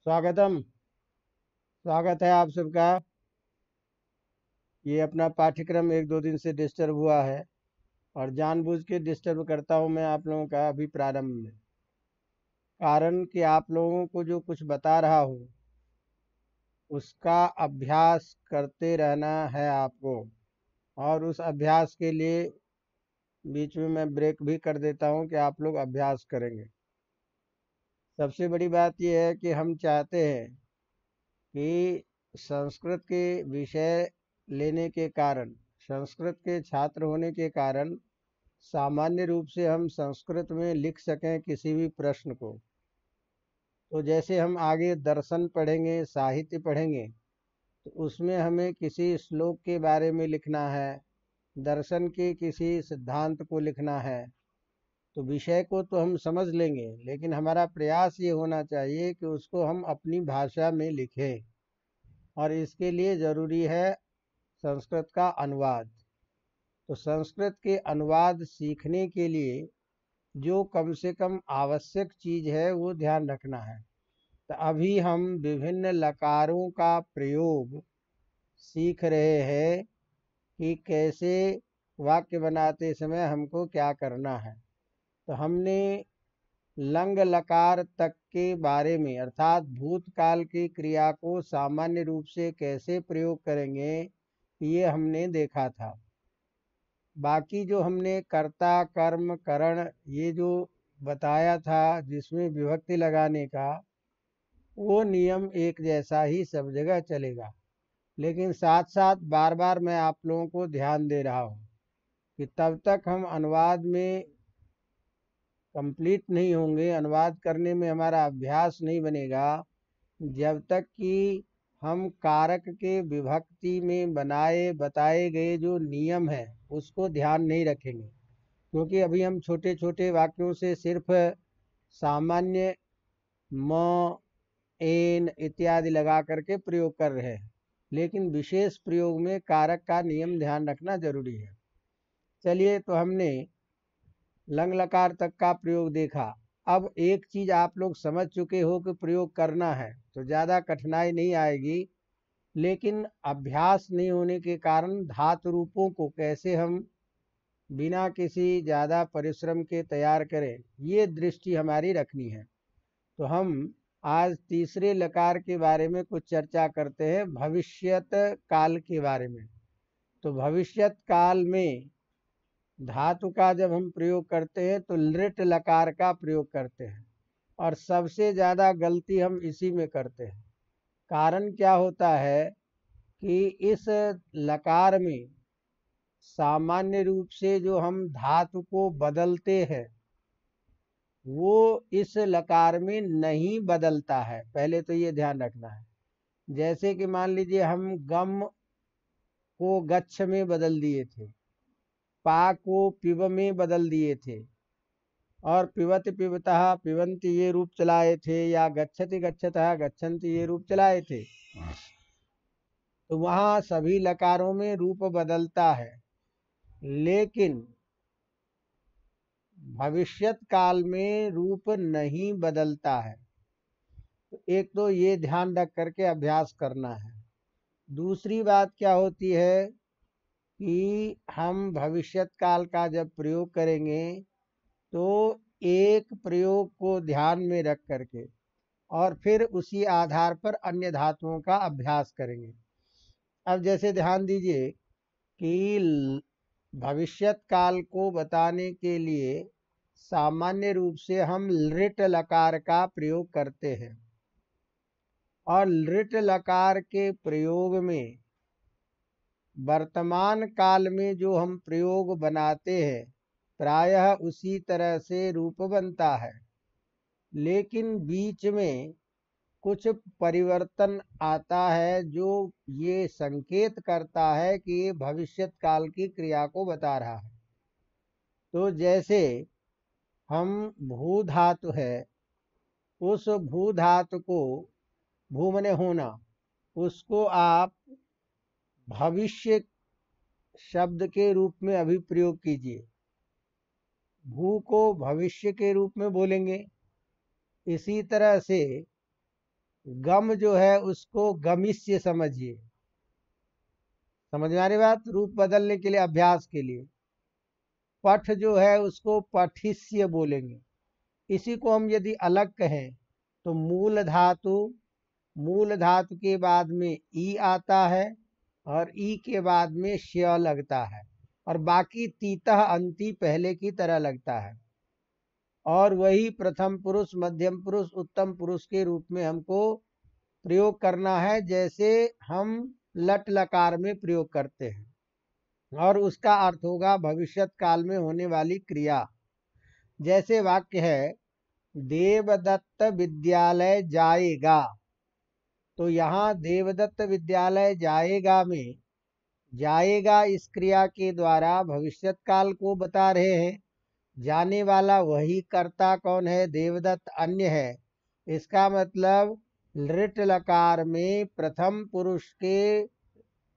स्वागतम। स्वागत है आप सबका। ये अपना पाठ्यक्रम एक दो दिन से डिस्टर्ब हुआ है और जानबूझ के डिस्टर्ब करता हूँ मैं आप लोगों का अभी प्रारंभ में। कारण कि आप लोगों को जो कुछ बता रहा हूँ उसका अभ्यास करते रहना है आपको। और उस अभ्यास के लिए बीच में मैं ब्रेक भी कर देता हूँ कि आप लोग अभ्यास करेंगे। सबसे बड़ी बात यह है कि हम चाहते हैं कि संस्कृत के विषय लेने के कारण, संस्कृत के छात्र होने के कारण सामान्य रूप से हम संस्कृत में लिख सकें किसी भी प्रश्न को। तो जैसे हम आगे दर्शन पढ़ेंगे, साहित्य पढ़ेंगे, तो उसमें हमें किसी श्लोक के बारे में लिखना है, दर्शन के किसी सिद्धांत को लिखना है, तो विषय को तो हम समझ लेंगे, लेकिन हमारा प्रयास ये होना चाहिए कि उसको हम अपनी भाषा में लिखें। और इसके लिए ज़रूरी है संस्कृत का अनुवाद। तो संस्कृत के अनुवाद सीखने के लिए जो कम से कम आवश्यक चीज़ है वो ध्यान रखना है। तो अभी हम विभिन्न लकारों का प्रयोग सीख रहे हैं कि कैसे वाक्य बनाते समय हमको क्या करना है। तो हमने लंग लकार तक के बारे में, अर्थात भूतकाल की क्रिया को सामान्य रूप से कैसे प्रयोग करेंगे, ये हमने देखा था। बाकी जो हमने कर्ता कर्म करण ये जो बताया था जिसमें विभक्ति लगाने का, वो नियम एक जैसा ही सब जगह चलेगा। लेकिन साथ साथ बार बार मैं आप लोगों को ध्यान दे रहा हूँ कि तब तक हम अनुवाद में कंप्लीट नहीं होंगे, अनुवाद करने में हमारा अभ्यास नहीं बनेगा जब तक कि हम कारक के विभक्ति में बनाए बताए गए जो नियम है उसको ध्यान नहीं रखेंगे। क्योंकि अभी हम छोटे छोटे वाक्यों से सिर्फ सामान्य म, एन इत्यादि लगा करके प्रयोग कर रहे हैं, लेकिन विशेष प्रयोग में कारक का नियम ध्यान रखना जरूरी है। चलिए, तो हमने लंग लकार तक का प्रयोग देखा। अब एक चीज आप लोग समझ चुके हो कि प्रयोग करना है, तो ज़्यादा कठिनाई नहीं आएगी। लेकिन अभ्यास नहीं होने के कारण धातु रूपों को कैसे हम बिना किसी ज़्यादा परिश्रम के तैयार करें, ये दृष्टि हमारी रखनी है। तो हम आज तीसरे लकार के बारे में कुछ चर्चा करते हैं, भविष्यत काल के बारे में। तो भविष्यत काल में धातु का जब हम प्रयोग करते हैं तो लृट लकार का प्रयोग करते हैं, और सबसे ज़्यादा गलती हम इसी में करते हैं। कारण क्या होता है कि इस लकार में सामान्य रूप से जो हम धातु को बदलते हैं वो इस लकार में नहीं बदलता है। पहले तो ये ध्यान रखना है। जैसे कि मान लीजिए हम गम को गच्छ में बदल दिए थे, पा को पिब में बदल दिए थे, और पिबत पिबतः पिबंती ये रूप चलाए थे, या गच्छति गच्छतः गच्छन्ति ये रूप चलाए थे। तो वहाँ सभी लकारों में रूप बदलता है, लेकिन भविष्यत काल में रूप नहीं बदलता है। तो एक तो ये ध्यान रख करके अभ्यास करना है। दूसरी बात क्या होती है कि हम भविष्यत काल का जब प्रयोग करेंगे तो एक प्रयोग को ध्यान में रख करके और फिर उसी आधार पर अन्य धातुओं का अभ्यास करेंगे। अब जैसे ध्यान दीजिए कि भविष्यत काल को बताने के लिए सामान्य रूप से हम लृट लकार का प्रयोग करते हैं, और लृट लकार के प्रयोग में वर्तमान काल में जो हम प्रयोग बनाते हैं प्रायः उसी तरह से रूप बनता है, लेकिन बीच में कुछ परिवर्तन आता है जो ये संकेत करता है कि ये भविष्यत काल की क्रिया को बता रहा है। तो जैसे हम भू धातु है, उस भू धातु को, भू मने होना, उसको आप भविष्य शब्द के रूप में अभी प्रयोग कीजिए। भू को भविष्य के रूप में बोलेंगे। इसी तरह से गम जो है उसको गमिष्य समझिए। समझ में आ रही बात? रूप बदलने के लिए, अभ्यास के लिए। पठ जो है उसको पठिष्य बोलेंगे। इसी को हम यदि अलग कहें तो मूल धातु के बाद में ई आता है और ई के बाद में श्य लगता है, और बाकी तीतः अंति पहले की तरह लगता है। और वही प्रथम पुरुष, मध्यम पुरुष, उत्तम पुरुष के रूप में हमको प्रयोग करना है, जैसे हम लट लकार में प्रयोग करते हैं। और उसका अर्थ होगा भविष्यत काल में होने वाली क्रिया। जैसे वाक्य है देवदत्त विद्यालय जाएगा, तो यहाँ देवदत्त विद्यालय जाएगा में जाएगा इस क्रिया के द्वारा भविष्यत काल को बता रहे हैं। जाने वाला वही कर्ता कौन है? देवदत्त अन्य है। इसका मतलब लृट लकार में प्रथम पुरुष के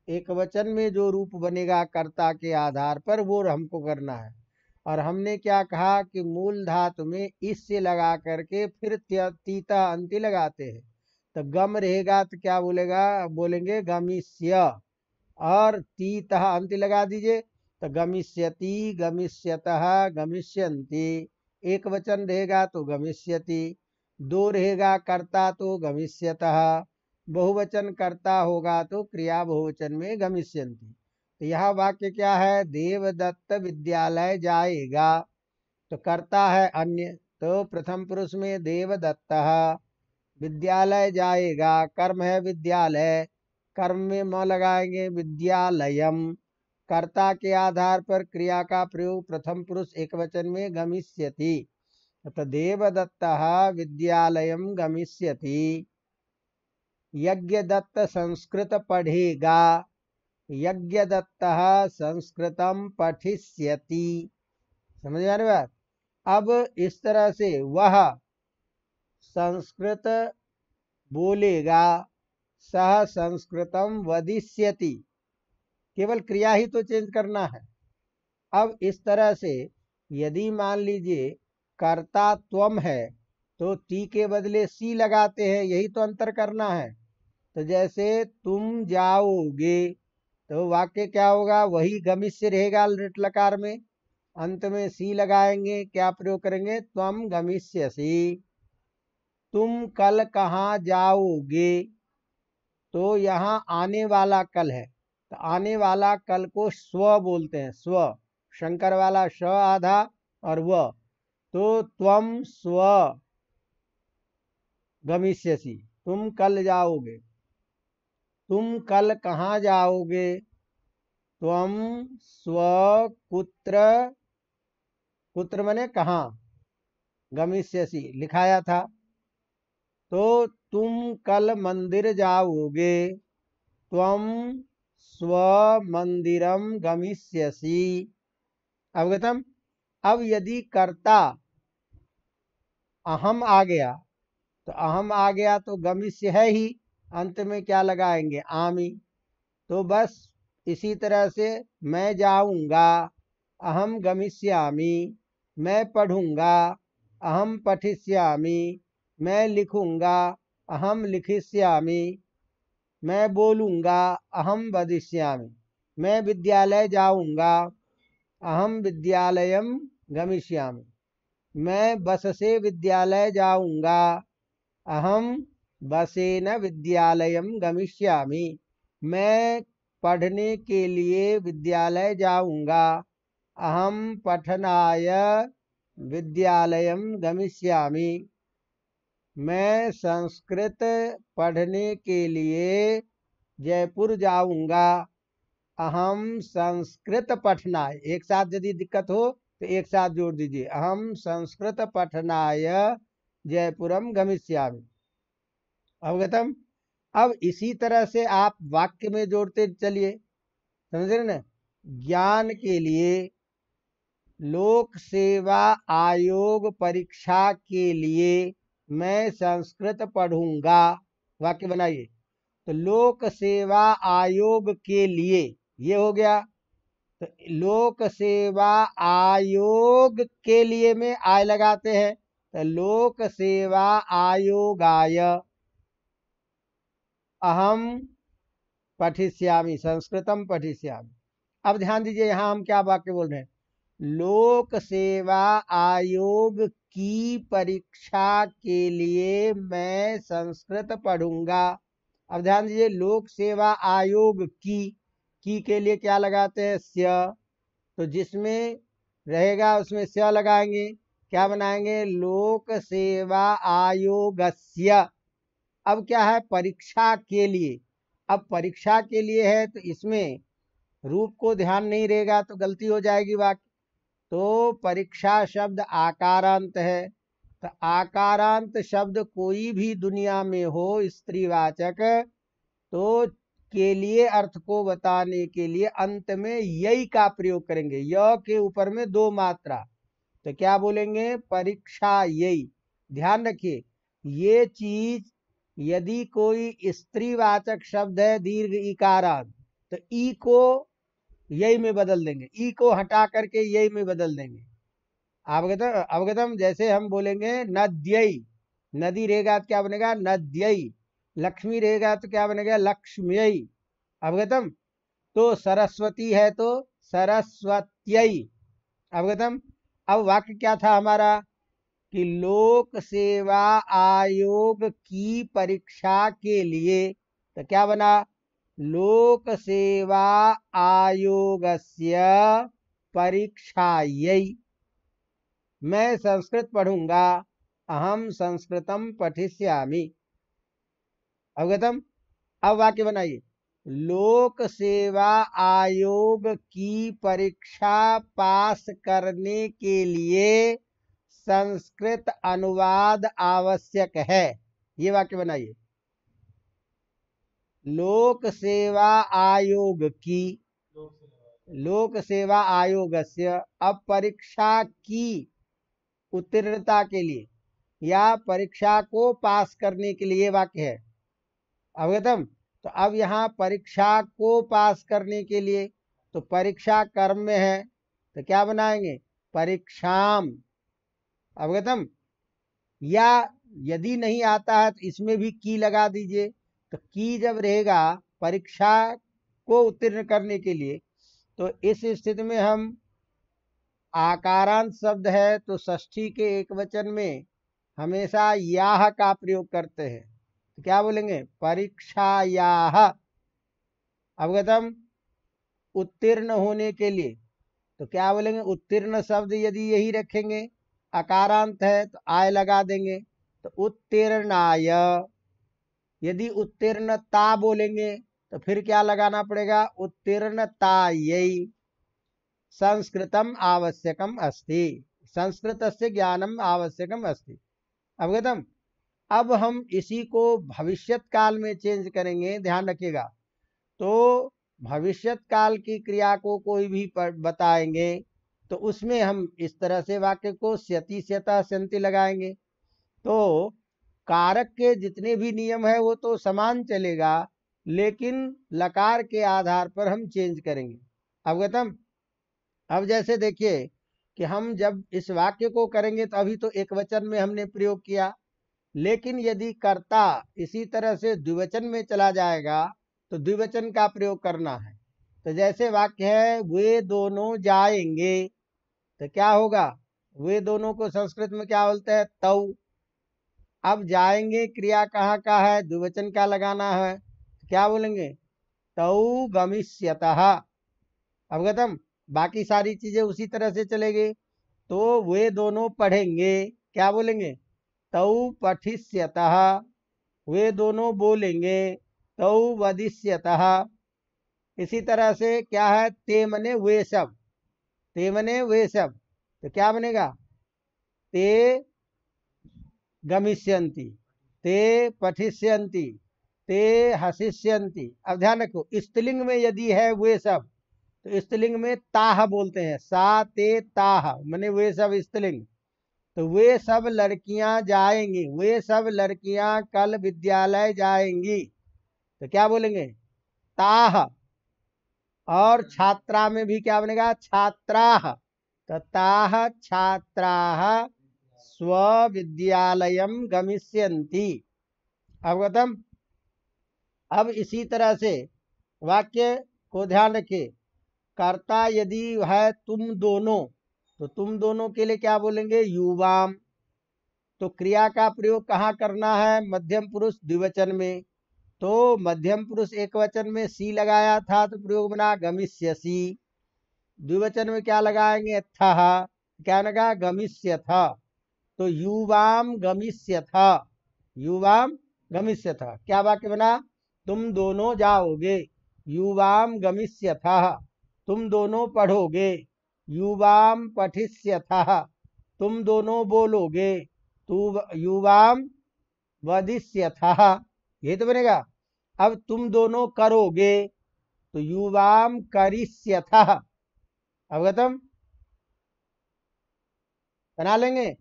एक वचन में जो रूप बनेगा कर्ता के आधार पर, वो हमको करना है। और हमने क्या कहा कि मूल धातु में इस से लगा करके फिर तीता अंति लगाते हैं। तो गम रहेगा तो क्या बोलेंगे गमिष्य, और तीतः अंति लगा दीजिए तो गमिष्यति, गमिष्यतः, गमिष्यन्ति। एक वचन रहेगा तो गमिष्यति, दो रहेगा कर्ता तो गमिष्यतः, बहुवचन कर्ता होगा तो क्रिया बहुवचन में गमिष्यन्ति। तो यह वाक्य क्या है? देवदत्त विद्यालय जाएगा, तो कर्ता है अन्य, तो प्रथम पुरुष में देवदत्तः, विद्यालय जाएगा, कर्म है विद्यालय, कर्म में म लगाएंगे विद्यालयम, कर्ता के आधार पर क्रिया का प्रयोग प्रथम पुरुष एक वचन में गमिष्यति। तो देवदत्तः विद्यालयम गमिष्यति। यज्ञदत्त संस्कृत पढ़ेगा, यज्ञदत्तः संस्कृतम पठिष्यति। समझ आ रही बात? अब इस तरह से वह संस्कृत बोलेगा, सह संस्कृतम वदिष्यति। केवल क्रिया ही तो चेंज करना है। अब इस तरह से यदि मान लीजिए कर्ता त्वम है तो ती के बदले सी लगाते हैं, यही तो अंतर करना है। तो जैसे तुम जाओगे, तो वाक्य क्या होगा? वही गमिष्य रहेगा लृट लकार में, अंत में सी लगाएंगे, क्या प्रयोग करेंगे? त्वम गमिष्यसि। तुम कल कहाँ जाओगे, तो यहाँ आने वाला कल है, तो आने वाला कल को स्व बोलते हैं। स्व, शंकर वाला श आधा और व, तो त्वम स्व गमिष्यसि, तुम कल जाओगे। तुम कल कहाँ जाओगे? त्वम स्व कुत्र, कुत्र मने कहाँ, गमिष्यसि लिखाया था, तो तुम कल मंदिर जाओगे, त्वम स्व मंदिरम गमिष्यसि। अवगतम? अब यदि कर्ता अहम आ गया, तो अहम आ गया तो गमिष्य है ही, अंत में क्या लगाएंगे? आमी। तो बस इसी तरह से मैं जाऊंगा, अहम गमिष्यामि, मैं पढ़ूंगा, अहम पठिष्यामि, मैं लिखूंगा, अहम लिखिष्यामि, मैं बोलूंगा, अहम वदिष्यामि, मैं विद्यालय जाऊंगा, अहम विद्यालयम गमिष्यामि, मैं बस से विद्यालय जाऊंगा, अहम बसेन विद्यालयम गमिष्यामि, मैं पढ़ने के लिए विद्यालय जाऊंगा, अहम पठनाय विद्यालयम गमिष्यामि, मैं संस्कृत पढ़ने के लिए जयपुर जाऊंगा, अहम संस्कृत पठनाय। एक साथ यदि दिक्कत हो तो एक साथ जोड़ दीजिए, अहम संस्कृत पठनाय जयपुरम गमिष्यामि। अवगतम? अब इसी तरह से आप वाक्य में जोड़ते चलिए, समझ रहे ना? ज्ञान के लिए लोक सेवा आयोग परीक्षा के लिए मैं संस्कृत पढ़ूंगा, वाक्य बनाइए। तो लोक सेवा आयोग के लिए, ये हो गया। तो लोक सेवा आयोग के लिए में आय लगाते हैं, तो लोक सेवा आयोगाय। अहम पठिष्यामि, संस्कृतम पठिष्यामि। अब ध्यान दीजिए, यहाँ हम क्या वाक्य बोल रहे हैं, लोक सेवा आयोग की परीक्षा के लिए मैं संस्कृत पढ़ूंगा। अब ध्यान दीजिए, लोक सेवा आयोग की के लिए क्या लगाते हैं, स्य। तो जिसमें रहेगा उसमें स्य लगाएंगे, क्या बनाएंगे, लोक सेवा आयोगस्य। अब क्या है, परीक्षा के लिए। अब परीक्षा के लिए है तो इसमें रूप को ध्यान नहीं रहेगा तो गलती हो जाएगी वाक्य। तो परीक्षा शब्द आकारांत है, तो आकारांत शब्द कोई भी दुनिया में हो स्त्रीवाचक, तो के लिए अर्थ को बताने के लिए अंत में यही का प्रयोग करेंगे, य के ऊपर में दो मात्रा। तो क्या बोलेंगे, परीक्षा यही। ध्यान रखिए, ये चीज यदि कोई स्त्रीवाचक शब्द है दीर्घ इकारांत, तो ई को यही में बदल देंगे, ई को हटा करके यही में बदल देंगे। अवगतम, अवगतम। जैसे हम बोलेंगे नद्यई, नदी रहेगा तो क्या बनेगा, नद्यई। लक्ष्मी रहेगा तो क्या बनेगा, लक्ष्म्यई। अवगतम। तो सरस्वती है तो सरस्वत्यई। अवगतम। अब वाक्य क्या था हमारा, कि लोक सेवा आयोग की परीक्षा के लिए, तो क्या बना, लोक सेवा आयोगस्य परीक्षायै मैं संस्कृत पढ़ूंगा, अहम संस्कृतम पठिष्यामि। अवगतम। अब वाक्य बनाइए, लोक सेवा आयोग की परीक्षा पास करने के लिए संस्कृत अनुवाद आवश्यक है। ये वाक्य बनाइए, लोक सेवा आयोग की, लोक सेवा आयोगस्य। अब परीक्षा की उत्तीर्णता के लिए या परीक्षा को पास करने के लिए वाक्य है। अवगतम। तो अब यहाँ परीक्षा को पास करने के लिए, तो परीक्षा कर्म में है तो क्या बनाएंगे, परीक्षाम। अवगतम। या यदि नहीं आता है तो इसमें भी की लगा दीजिए। तो की जब रहेगा परीक्षा को उत्तीर्ण करने के लिए, तो इस स्थिति में हम आकारांत शब्द है तो षष्ठी के एक वचन में हमेशा याह का प्रयोग करते हैं। तो क्या बोलेंगे, परीक्षायाह। अवगतम। उत्तीर्ण होने के लिए तो क्या बोलेंगे, उत्तीर्ण शब्द यदि यही रखेंगे, अकारांत है तो आय लगा देंगे, तो उत्तीर्णाय। यदि उत्तीर्णता बोलेंगे तो फिर क्या लगाना पड़ेगा, उत्तीर्णतायै संस्कृतम आवश्यकम अस्ति, संस्कृतस्य ज्ञानम आवश्यकम अस्ति। अवगतम। अब हम इसी को भविष्यत काल में चेंज करेंगे, ध्यान रखिएगा। तो भविष्यत काल की क्रिया को कोई भी बताएंगे तो उसमें हम इस तरह से वाक्य को स्यति स्यता स्यन्ति लगाएंगे। तो कारक के जितने भी नियम है वो तो समान चलेगा, लेकिन लकार के आधार पर हम चेंज करेंगे। अवगतम। अब जैसे देखिए कि हम जब इस वाक्य को करेंगे तो अभी तो एक वचन में हमने प्रयोग किया, लेकिन यदि कर्ता इसी तरह से द्विवचन में चला जाएगा तो द्विवचन का प्रयोग करना है। तो जैसे वाक्य है, वे दोनों जाएंगे, तो क्या होगा, वे दोनों को संस्कृत में क्या बोलते हैं, तौ। अब जाएंगे क्रिया कहाँ का है, द्विवचन का लगाना है, क्या बोलेंगे, तौ गमिष्यतः। अवगतम। बाकी सारी चीजें उसी तरह से चलेगी। तो वे दोनों पढ़ेंगे, क्या बोलेंगे, तौ पठिष्यतः। वे दोनों बोलेंगे, तौ वदिष्यतः। इसी तरह से क्या है, ते मने वे सब, ते मने वे सब, तो क्या बनेगा, ते गमिष्यन्ति, ते पठिष्यन्ति, ते हसिष्यन्ति। अब ध्यान रखो, स्त्रीलिंग में यदि है वे सब तो स्त्रीलिंग में ताह बोलते हैं, सा ते ताह मने वे सब स्त्रीलिंग। तो वे सब लड़कियां जाएंगी, वे सब लड़कियां कल विद्यालय जाएंगी, तो क्या बोलेंगे, ताह। और छात्रा में भी क्या बनेगा, छात्राः। तो ताः छात्राः स्वविद्यालयं गमिष्यन्ति। अवगतम। अब इसी तरह से वाक्य को ध्यान रखिए। कर्ता यदि है तुम दोनों, तो तुम दोनों के लिए क्या बोलेंगे? युवाम। तो क्रिया का प्रयोग कहाँ करना है? मध्यम पुरुष द्विवचन में। तो मध्यम पुरुष एक वचन में सी लगाया था तो प्रयोग बना गमिष्यसि। द्विवचन में क्या लगाएंगे? था। क्या लगा? गमिष्यथ। तो युवाम गमिष्यथ, युवाम गमिष्यथ। क्या वाक्य बना? तुम दोनों जाओगे। युवाम गमिष्यथः, तुम दोनों पढ़ोगे। युवाम पठिष्यथः, तुम दोनों बोलोगे। तू युवाम वदिष्यथः, ये तो बनेगा। अब तुम दोनों करोगे, तो युवाम करिष्यथः। अवगतम? बना लेंगे।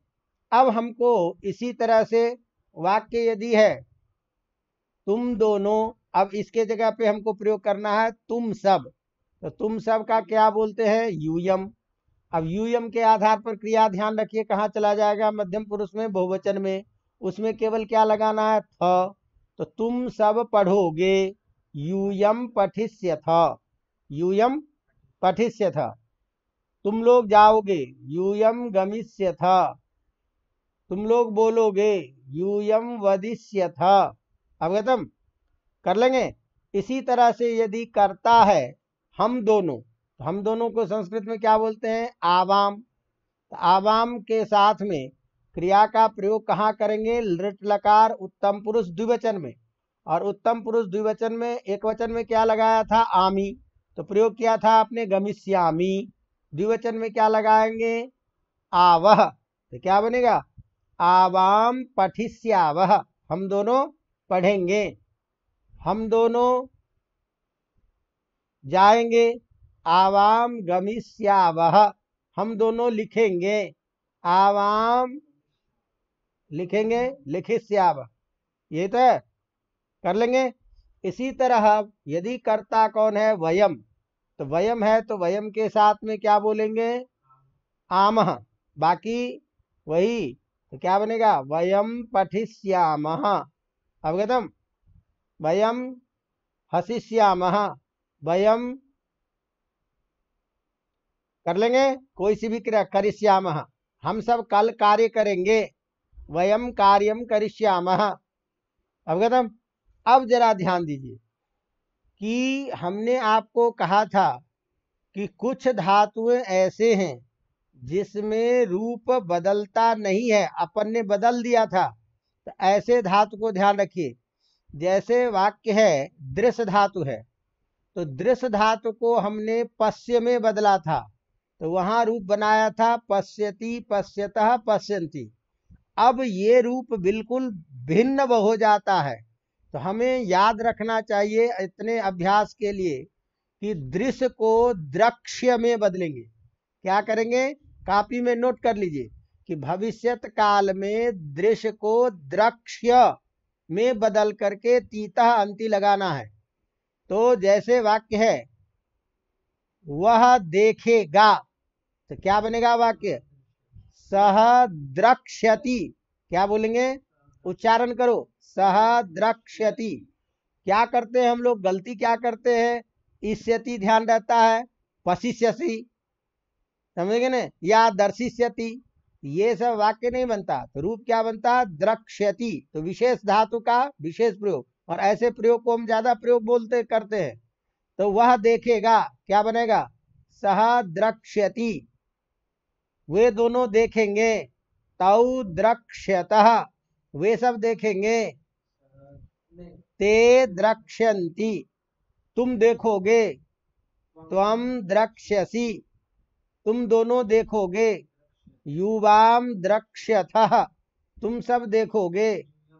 अब हमको इसी तरह से वाक्य यदि है तुम दोनों, अब इसके जगह पे हमको प्रयोग करना है तुम सब। तो तुम सब का क्या बोलते हैं? यूयम। अब यूयम के आधार पर क्रिया ध्यान रखिए कहाँ चला जाएगा? मध्यम पुरुष में, बहुवचन में। उसमें केवल क्या लगाना है? थ। तो तुम सब पढ़ोगे। यूयम पठिष्यथ, यूयम पठिष्यथ। तुम लोग जाओगे। यूयम गमिष्यथ। तुम लोग बोलोगे। यूयम वदिष्यथ। अवगतम? कर लेंगे। इसी तरह से यदि करता है हम दोनों, तो हम दोनों को संस्कृत में क्या बोलते हैं? आवाम। तो आवाम के साथ में क्रिया का प्रयोग कहाँ करेंगे? लृट लकार उत्तम पुरुष द्विवचन में। और उत्तम पुरुष द्विवचन में एक वचन में क्या लगाया था? आमी। तो प्रयोग किया था आपने गमिष्यामी। द्विवचन में क्या लगाएंगे? आवह। तो क्या बनेगा? आवाम पठिष्यावह, हम दोनों पढ़ेंगे। हम दोनों जाएंगे। आवाम गमिष्यावह, हम दोनों लिखेंगे। आवाम लिखेंगे, लिखिष्यावह। ये तो है, कर लेंगे। इसी तरह यदि कर्ता कौन है? वयम। तो वयम है तो वयम के साथ में क्या बोलेंगे? आमः। बाकी वही, तो क्या बनेगा? वयम पठिष्यामः। अवगतम? वयम हसिष्यामः, वयम कर लेंगे। कोई सी भी क्रिया, करिष्यामः, हम सब कल कार्य करेंगे। वयम कार्यम करिष्यामः। अवगतम? अब जरा ध्यान दीजिए कि हमने आपको कहा था कि कुछ धातुएं ऐसे हैं जिसमें रूप बदलता नहीं है, अपन ने बदल दिया था। तो ऐसे धातु को ध्यान रखिए। जैसे वाक्य है दृश्य धातु है, तो दृश्य धातु को हमने पश्य में बदला था, तो वहां रूप बनाया था पश्यति, पश्यतः, पश्यन्ति। अब ये रूप बिल्कुल भिन्न हो जाता है। तो हमें याद रखना चाहिए इतने अभ्यास के लिए कि दृश्य को द्रक्ष्य में बदलेंगे। क्या करेंगे? कॉपी में नोट कर लीजिए कि भविष्यत काल में दृश्य को द्रक्ष्य में बदल करके तीता अंति लगाना है। तो जैसे वाक्य है वह देखेगा, तो क्या बनेगा वाक्य? सह द्रक्ष्यति। क्या बोलेंगे? उच्चारण करो, सह द्रक्ष्यति। क्या करते हैं हम लोग? गलती क्या करते हैं? इष्यति ध्यान रहता है, पशिष्यसि, समझेंगे ना, या दर्शिष्यति। ये सब वाक्य नहीं बनता। तो रूप क्या बनता? द्रक्ष्यति। तो विशेष धातु का विशेष प्रयोग, और ऐसे प्रयोग को हम ज्यादा प्रयोग बोलते करते हैं। तो वह देखेगा, क्या बनेगा? सह द्रक्ष्यति, वे दोनों देखेंगे। तौ द्रक्ष्यतः, वे सब देखेंगे। ते द्रक्ष्यन्ति, तुम देखोगे। त्वम द्रक्ष्यसि, तुम दोनों देखोगे। युवाम द्रक्ष्यथः, तुम सब देखोगे।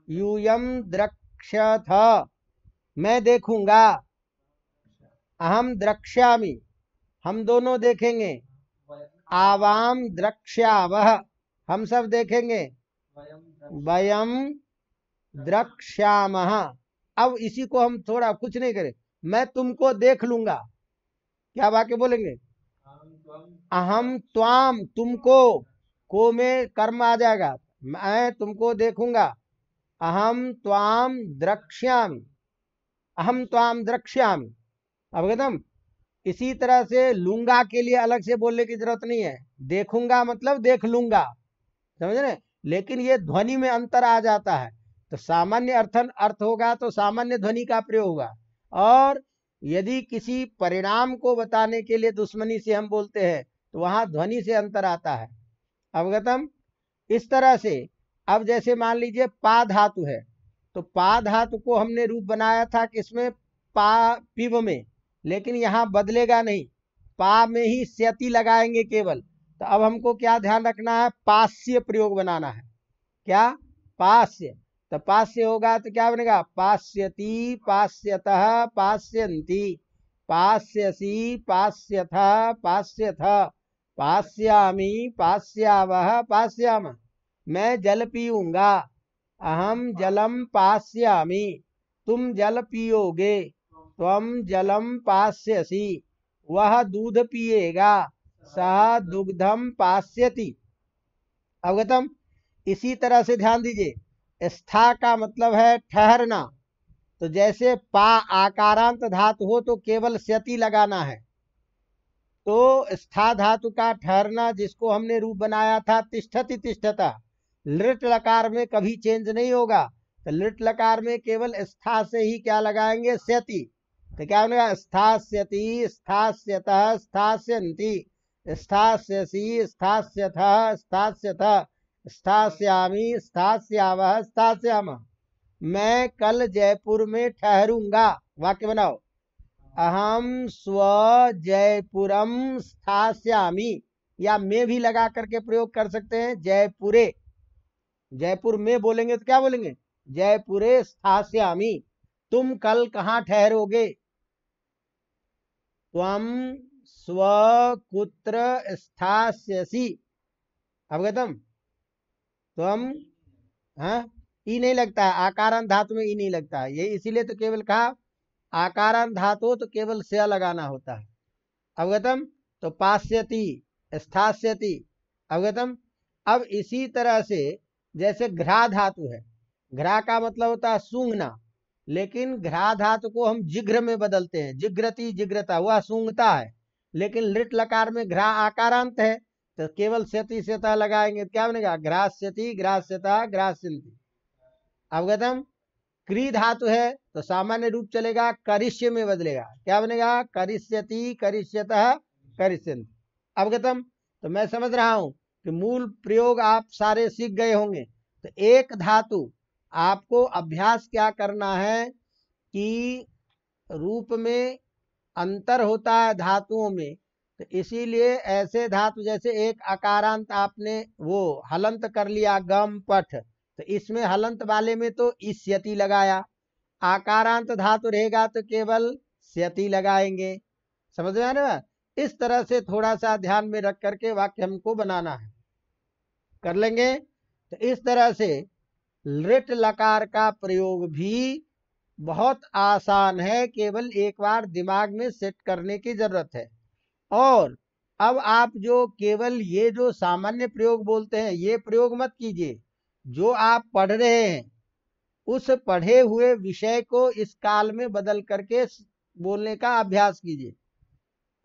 यूयम द्रक्ष्यथ, मैं देखूंगा। अहम द्रक्ष्यामि, हम दोनों देखेंगे। आवाम द्रक्ष्यावः, हम सब देखेंगे। वयम द्रक्ष्यामः। अब इसी को हम थोड़ा कुछ नहीं करें, मैं तुमको देख लूंगा। क्या वाक्य बोलेंगे? अहम त्वाम, तुमको, को में कर्म आ जाएगा, मैं तुमको देखूंगा। अहम त्वाम द्रक्ष्यामि, अहम त्वाम द्रक्ष्यामि। अवगतम। इसी तरह से लूंगा के लिए अलग से बोलने की जरूरत नहीं है, देखूंगा मतलब देख लूंगा, समझ रहे। लेकिन ये ध्वनि में अंतर आ जाता है, तो सामान्य अर्थ होगा तो सामान्य ध्वनि का प्रयोग होगा, और यदि किसी परिणाम को बताने के लिए दुश्मनी से हम बोलते हैं तो वहां ध्वनि से अंतर आता है। अवगतम। इस तरह से अब जैसे मान लीजिए पा धातु है, तो पा धातु को हमने रूप बनाया था किसमें, पा पिव में, लेकिन यहाँ बदलेगा नहीं, पा में ही स्यति लगाएंगे केवल। तो अब हमको क्या ध्यान रखना है, पास्य प्रयोग बनाना है। क्या, पास्य। तो पास्य होगा तो क्या बनेगा, पास्यति, पास्यतः, पास्यन्ति, पास्यसि, पास्यथ, पास्यथ, पास्यामि, पास्यावः, पास्यामः। मैं जल पीऊंगा, अहम जलम पास्यामि, तुम जल पियोगे, त्वम जलम पास्यसि, वह दूध पिएगा, सह दुग्धम पास्यति। अवगतम। इसी तरह से ध्यान दीजिए, स्था का मतलब है ठहरना, तो जैसे पा आकारांत धातु हो तो केवल स्यति लगाना है, तो स्था धातु का ठहरना जिसको हमने रूप बनाया था तिष्ठति तिष्ठता, लृट लकार में कभी चेंज नहीं होगा, तो लृट लकार में केवल स्था से ही क्या लगाएंगे, स्यति। तो क्या बनेगा, स्थास्यति, स्थास्यतः, स्थास्यन्ति, स्थास्यसि, स्थास्यथः, स्थास्यथ, स्थास्यामि, स्थास्यावः, स्थास्यामः। मैं कल जयपुर में ठहरूंगा। वाक्य बनाओ, अहम स्व जयपुरम स्थास्यामि, या में भी लगा करके प्रयोग कर सकते हैं, जयपुरे। जयपुर में बोलेंगे तो क्या बोलेंगे, जयपुरे स्थास्यामि। तुम कल कहाँ ठहरोगे, त्वम स्व कुत्र स्थास्यसि। अवगतम। त्वम, हाँ, ई नहीं लगता है, आकारांत धातु में ई नहीं लगता है, ये इसीलिए तो केवल कहा आकारांत धातु तो केवल से लगाना होता है। अवगतम। तो पास्यति, स्थास्यति। अवगतम। अब इसी तरह से जैसे घ्रा धातु है, घ्रा का मतलब होता है सूंघना, लेकिन घ्रा धातु को हम जिघ्र में बदलते हैं, जिग्रति, जिग्रता, वह सूंघता है, लेकिन लिट लकार में घ्रा आकारांत है, तो केवल स्यति स्यता लगाएंगे तो क्या बनेगा, घ्रास्यति, घ्रास्यता, घ्रास्यन्ति। अवगतम। क्री धातु है तो सामान्य रूप चलेगा, करिष्य में बदलेगा, क्या बनेगा, करिष्यति, करिष्यतः, करिष्यन्ति। अवगतम। तो मैं समझ रहा हूं कि मूल प्रयोग आप सारे सीख गए होंगे। तो एक धातु आपको अभ्यास क्या करना है कि रूप में अंतर होता है धातुओं में, तो इसीलिए ऐसे धातु जैसे एक अकारांत आपने वो हलंत कर लिया, गम पठ, तो इसमें हलंत वाले में तो इस्यति लगाया, आकारांत धातु रहेगा तो केवल स्यति लगाएंगे। समझ में आ रहा है। इस तरह से थोड़ा सा ध्यान में रख करके वाक्य हमको बनाना है, कर लेंगे। तो इस तरह से लृट लकार का प्रयोग भी बहुत आसान है, केवल एक बार दिमाग में सेट करने की जरूरत है। और अब आप जो केवल ये जो सामान्य प्रयोग बोलते हैं ये प्रयोग मत कीजिए, जो आप पढ़ रहे हैं उस पढ़े हुए विषय को इस काल में बदल करके बोलने का अभ्यास कीजिए।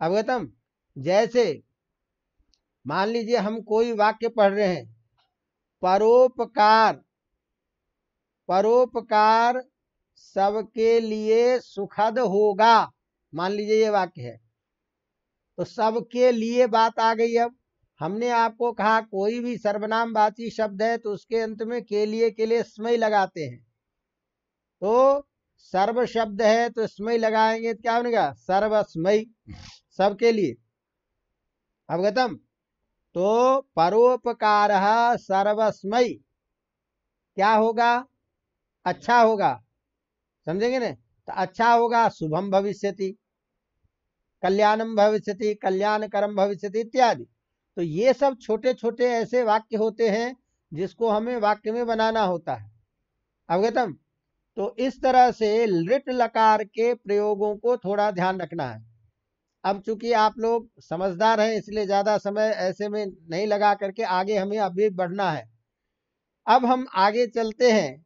अवगतम। जैसे मान लीजिए हम कोई वाक्य पढ़ रहे हैं, परोपकार, परोपकार सबके लिए सुखद होगा, मान लीजिए ये वाक्य है, तो सबके लिए बात आ गई। अब हमने आपको कहा कोई भी सर्वनामवाची शब्द है तो उसके अंत में के लिए स्मय लगाते हैं, तो सर्व शब्द है तो स्मय लगाएंगे तो क्या बनेगा, सर्वस्मय, सबके लिए। अवगतम। तो परोपकार सर्वस्मय क्या होगा, अच्छा होगा, समझेंगे ना। तो अच्छा होगा, शुभम भविष्यति, कल्याणम भविष्यति, कल्याणकरम भविष्यति इत्यादि। तो ये सब छोटे छोटे ऐसे वाक्य होते हैं जिसको हमें वाक्य में बनाना होता है। अवगतम। तो इस तरह से लिट लकार के प्रयोगों को थोड़ा ध्यान रखना है। अब चूंकि आप लोग समझदार हैं इसलिए ज्यादा समय ऐसे में नहीं लगा करके आगे हमें अभी बढ़ना है। अब हम आगे चलते हैं,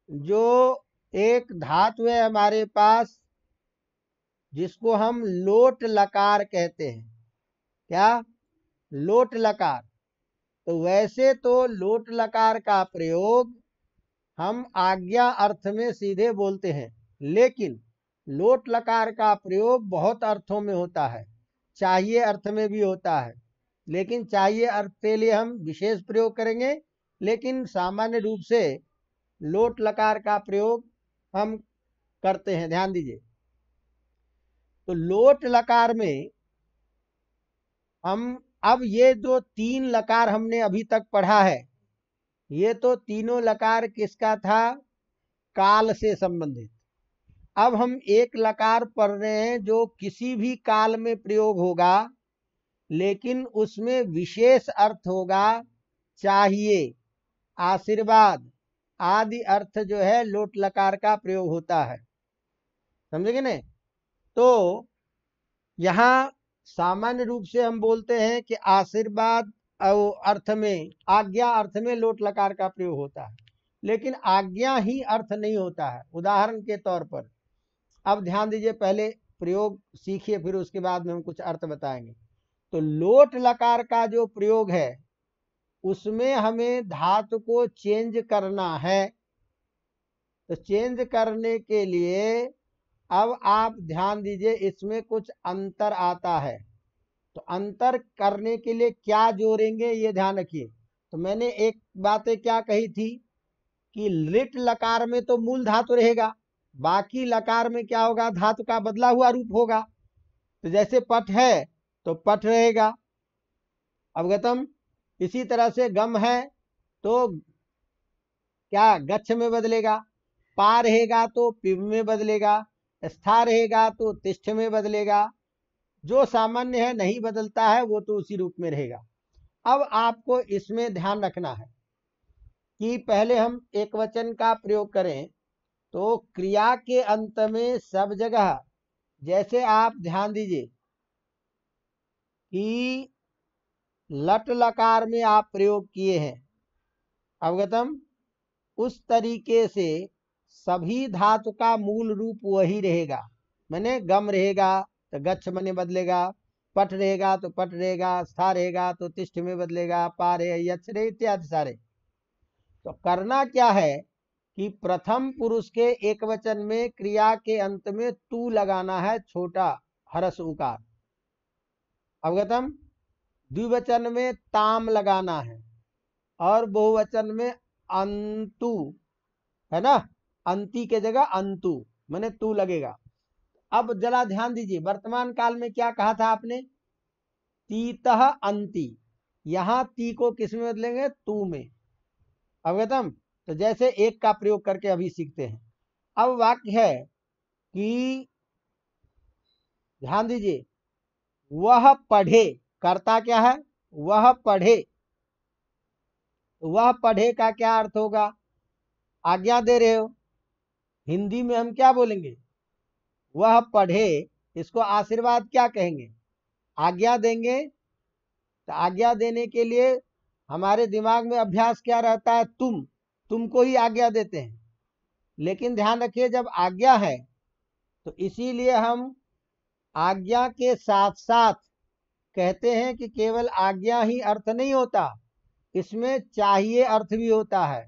जो एक धातु है हमारे पास जिसको हम लोट लकार कहते हैं। क्या? लोट लकार। तो वैसे तो लोट लकार का प्रयोग हम आज्ञा अर्थ में सीधे बोलते हैं, लेकिन लोट लकार का प्रयोग बहुत अर्थों में होता है, चाहिए अर्थ में भी होता है। लेकिन चाहिए अर्थ के लिए हम विशेष प्रयोग करेंगे, लेकिन सामान्य रूप से लोट लकार का प्रयोग हम करते हैं। ध्यान दीजिए, तो लोट लकार में हम अब ये जो 3 लकार हमने अभी तक पढ़ा है, ये तो तीनों लकार किसका था? काल से संबंधित। अब हम एक लकार पढ़ रहे हैं जो किसी भी काल में प्रयोग होगा, लेकिन उसमें विशेष अर्थ होगा, चाहिए, आशीर्वाद आदि अर्थ जो है लोट लकार का प्रयोग होता है। समझेंगे ना? तो यहाँ सामान्य रूप से हम बोलते हैं कि आशीर्वाद अर्थ में, आज्ञा अर्थ में लोट लकार का प्रयोग होता है, लेकिन आज्ञा ही अर्थ नहीं होता है। उदाहरण के तौर पर, अब ध्यान दीजिए, पहले प्रयोग सीखिए, फिर उसके बाद में हम कुछ अर्थ बताएंगे। तो लोट लकार का जो प्रयोग है उसमें हमें धातु को चेंज करना है। तो चेंज करने के लिए अब आप ध्यान दीजिए, इसमें कुछ अंतर आता है। तो अंतर करने के लिए क्या जोड़ेंगे ये ध्यान रखिए। तो मैंने एक बातें क्या कही थी कि लिट लकार में तो मूल धातु रहेगा, बाकी लकार में क्या होगा? धातु का बदला हुआ रूप होगा। तो जैसे पट है तो पट रहेगा, अवगतम। इसी तरह से गम है तो क्या? गच्छ में बदलेगा। पा रहेगा तो पिव में बदलेगा। स्था रहेगा तो तिष्ठ में बदलेगा। जो सामान्य है नहीं बदलता है वो तो उसी रूप में रहेगा। अब आपको इसमें ध्यान रखना है कि पहले हम एक वचन का प्रयोग करें तो क्रिया के अंत में सब जगह, जैसे आप ध्यान दीजिए कि लट लकार में आप प्रयोग किए हैं, अवगतम, उस तरीके से सभी धातु का मूल रूप वही रहेगा। मैंने गम रहेगा तो गच्छ मने बदलेगा, पट रहेगा तो पट रहेगा, स्था रहेगा तो तिष्ठ में बदलेगा, पा रहे यच्छ रहे इत्यादि सारे। तो करना क्या है कि प्रथम पुरुष के एक वचन में क्रिया के अंत में तू लगाना है, छोटा हरस उकार, अवगतम। द्विवचन में ताम लगाना है, और बहुवचन में अंतु, है ना? अंति के जगह अंतु माने तू लगेगा। अब जरा ध्यान दीजिए, वर्तमान काल में क्या कहा था आपने? तीतः अंति। यहां ती को किस में बदलेंगे? तू में, अवगतम। तो जैसे एक का प्रयोग करके अभी सीखते हैं। अब वाक्य है कि ध्यान दीजिए, वह पढ़े, कर्ता क्या है? वह पढ़े। वह पढ़े का क्या अर्थ होगा? आज्ञा दे रहे हो। हिंदी में हम क्या बोलेंगे? वह पढ़े, इसको आशीर्वाद क्या कहेंगे? आज्ञा देंगे। तो आज्ञा देने के लिए हमारे दिमाग में अभ्यास क्या रहता है? तुमको ही आज्ञा देते हैं। लेकिन ध्यान रखिए, जब आज्ञा है तो इसीलिए हम आज्ञा के साथ साथ कहते हैं कि केवल आज्ञा ही अर्थ नहीं होता, इसमें चाहिए अर्थ भी होता है।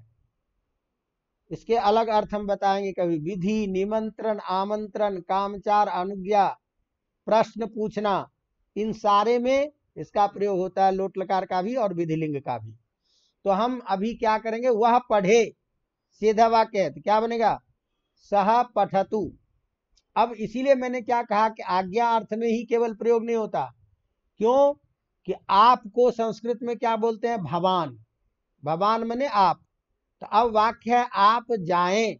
इसके अलग अर्थ हम बताएंगे कभी। विधि, निमंत्रण, आमंत्रण, कामचार, अनुज्ञा, प्रश्न पूछना, इन सारे में इसका प्रयोग होता है, लोट लकार का भी और विधिलिंग का भी। तो हम अभी क्या करेंगे? वह पढ़े, सीधा वाक्य है तो क्या बनेगा? सह पठतु। अब इसीलिए मैंने क्या कहा कि आज्ञा अर्थ में ही केवल प्रयोग नहीं होता। क्यों? कि आपको संस्कृत में क्या बोलते हैं? भवान। भवान माने आप। तो अब वाक्य है आप जाएं,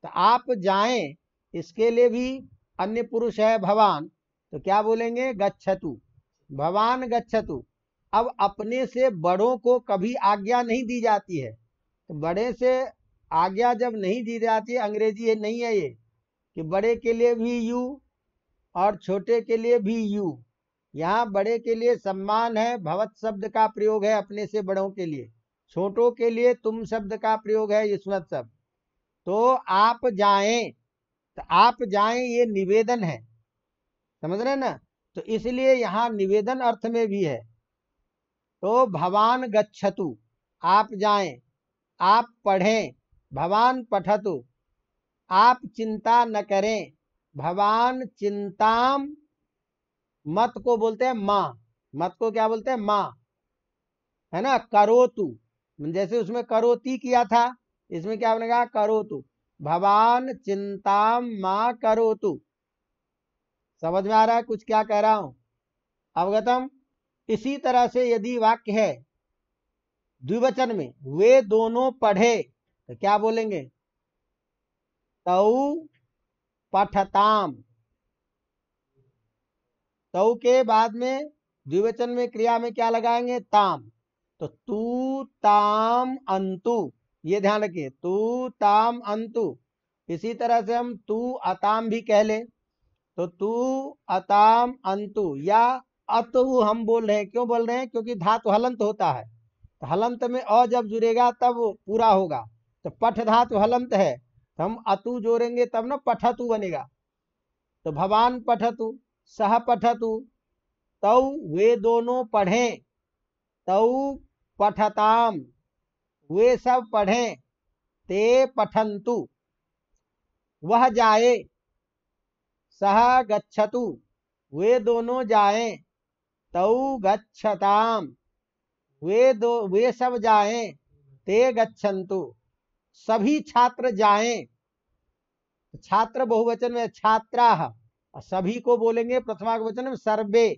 तो आप जाएं, इसके लिए भी अन्य पुरुष है भवान, तो क्या बोलेंगे? गच्छतु, भवान गच्छतु। अब अपने से बड़ों को कभी आज्ञा नहीं दी जाती है। तो बड़े से आज्ञा जब नहीं दी जाती है, अंग्रेजी नहीं है ये कि बड़े के लिए भी यू और छोटे के लिए भी यू। यहाँ बड़े के लिए सम्मान है, भवत शब्द का प्रयोग है अपने से बड़ों के लिए। छोटों के लिए तुम शब्द का प्रयोग है, युष्मत शब्द। तो आप जाएं, तो आप जाएं ये निवेदन है, समझ रहे ना। तो इसलिए यहाँ निवेदन अर्थ में भी है। तो भवान गच्छतु, आप जाएं, आप पढ़ें, भवान पठतु, आप चिंता न करें, भवान चिंताम, मत को बोलते हैं माँ, मत को क्या बोलते हैं माँ, है ना। करोतु, जैसे उसमें करोती किया था, इसमें क्या बनेगा करोतु, भवान चिंताम माँ करोतु। समझ में आ रहा है कुछ क्या कह रहा हूं, अवगतम। इसी तरह से यदि वाक्य है द्विवचन में, वे दोनों पढ़े, तो क्या बोलेंगे तौ पठताम। तौ के बाद में द्विवचन में क्रिया में क्या लगाएंगे ताम, तो तू ताम अंतु, ये ध्यान रखिए, तू ताम अंतु। इसी तरह से हम तू अताम भी कह ले, तो तू अताम अंतु, या अतु हम बोल रहे हैं, क्यों बोल रहे हैं, क्योंकि धातु हलंत होता है, तो हलंत में अ जब जुड़ेगा तब पूरा होगा। तो पठ धातु हलंत है, तो हम अतु जोड़ेंगे तब ना पठतु बनेगा। तो भवान पठतु, सह पठतु, तौ वे दोनों पढ़ें, तौ पठताम, वे सब पढ़ें, ते पठन्तु, वह जाए, सह गच्छतु, वे दोनों जाएं, तौ गच्छताम, वे सब जाएं, ते गच्छन्तु, सभी छात्र जाएं। छात्र बहुवचन में छात्राः, सभी को बोलेंगे प्रथमावचन में सर्वे,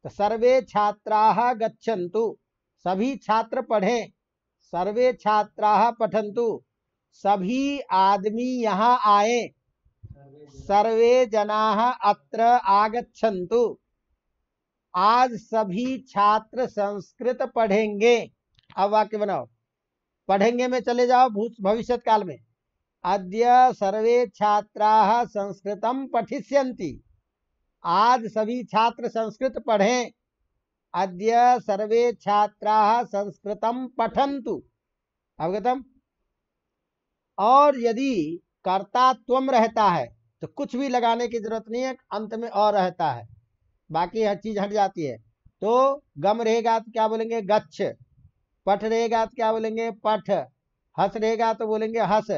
तो सर्वे छात्राः गच्छन्तु, सभी छात्र पढ़ें, सर्वे छात्राः पठन्तु, सभी आदमी यहाँ आए, सर्वे जनाः अत्र आगच्छन्तु, आज सभी छात्र संस्कृत पढ़ेंगे। अब वाक्य बनाओ, पढ़ेंगे में चले जाओ भविष्य काल में, अद्य सर्वे छात्राः संस्कृतं पठिष्यन्ति, आज सभी छात्र संस्कृत पढ़ें, अद्य सर्वे छात्राः संस्कृतं पठन्तु, अवगतम। और यदि कर्ता त्वम रहता है तो कुछ भी लगाने की जरूरत नहीं है, अंत में और रहता है, बाकी हर चीज हट जाती है। तो गम रहेगा तो क्या बोलेंगे गच्छ, पठ रहेगा तो क्या बोलेंगे पठ, हस रहेगा तो बोलेंगे हस।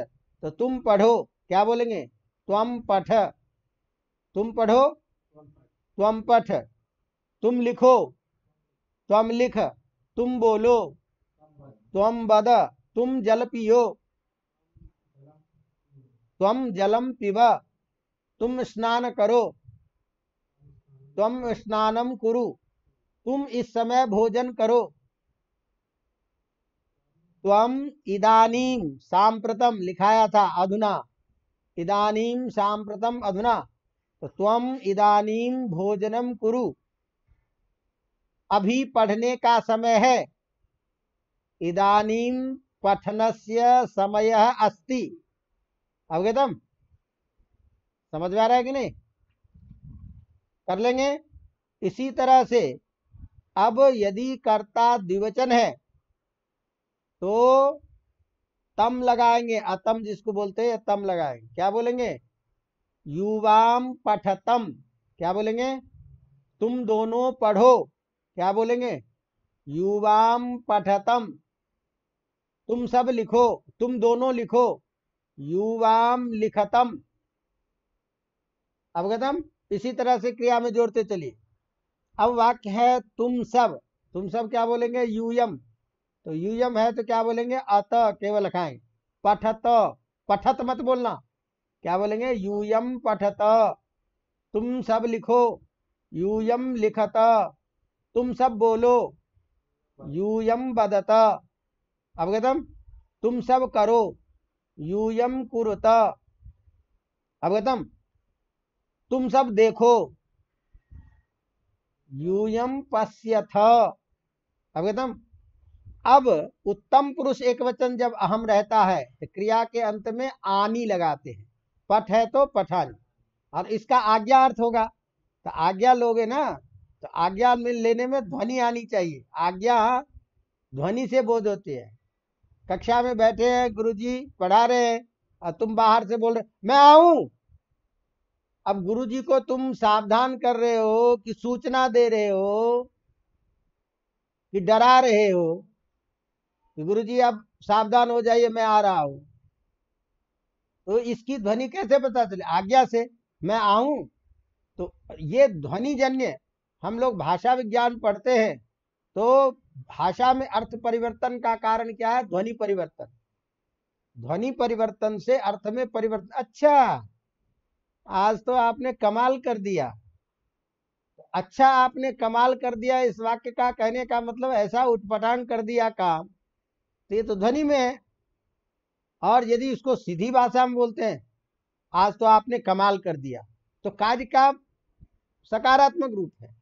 तो तुम पढ़ो, क्या बोलेंगे त्वम पठ, तुम पढ़ो त्वम पठ, तुम लिखो त्वम लिख, तुम बोलो त्वम वद, तुम जल पियो त्वम जलम पिब, तुम स्नान करो त्वम स्नानम कुरु, तुम इस समय भोजन करो, त्वम इदानीम सांप्रतम, लिखाया था अधुना, इदानीम सांप्रतम अधुना, तो त्वम इदानीम भोजनम कुरु, अभी पढ़ने का समय है, इदानीम पठनस्य समयः अस्ति, अवगतम। समझ में आ रहा है कि नहीं, कर लेंगे। इसी तरह से अब यदि कर्ता द्विवचन है तो तम लगाएंगे, अतम जिसको बोलते हैं तम लगाएंगे, क्या बोलेंगे युवाम पठतम, क्या बोलेंगे तुम दोनों पढ़ो, क्या बोलेंगे युवाम पठतम, तुम सब लिखो, तुम दोनों लिखो, युवाम लिखतम, अवगतम। इसी तरह से क्रिया में जोड़ते चलिए। अब वाक्य है तुम सब, तुम सब क्या बोलेंगे यूयम, तो यूयम है तो क्या बोलेंगे अत, केवल लिखाएं, पठत, पठत मत बोलना, क्या बोलेंगे यूयम पठत, तुम सब लिखो यूयम लिखत, तुम सब बोलो यूयम वदत, अवगतम। तुम सब करो यूयम कुरुत, अवगतम। तुम सब देखो यूयम पश्यथ, अवगतम। अब उत्तम पुरुष एक वचन जब अहम रहता है तो क्रिया के अंत में आनी लगाते हैं, पठ है तो पठान, और इसका आज्ञा अर्थ होगा, तो आज्ञा लोगे ना, तो आज्ञा में लेने में ध्वनि आनी चाहिए, आज्ञा ध्वनि से बोध होती है। कक्षा में बैठे हैं गुरुजी पढ़ा रहे हैं, और तुम बाहर से बोल रहे मैं आऊं। अब गुरुजी को तुम सावधान कर रहे हो कि सूचना दे रहे हो कि डरा रहे हो कि गुरुजी अब सावधान हो जाइए मैं आ रहा हूं, तो इसकी ध्वनि कैसे पता चले? आज्ञा से मैं आऊं। तो ये ध्वनि जन्य, हम लोग भाषा विज्ञान पढ़ते हैं तो भाषा में अर्थ परिवर्तन का कारण क्या है? ध्वनि परिवर्तन। ध्वनि परिवर्तन से अर्थ में परिवर्तन। अच्छा, आज तो आपने कमाल कर दिया। अच्छा, आपने कमाल कर दिया, इस वाक्य का कहने का मतलब ऐसा उटपटांग कर दिया काम, तो ये तो ध्वनि में है। और यदि उसको सीधी भाषा में बोलते हैं, आज तो आपने कमाल कर दिया, तो कार्य का सकारात्मक रूप है।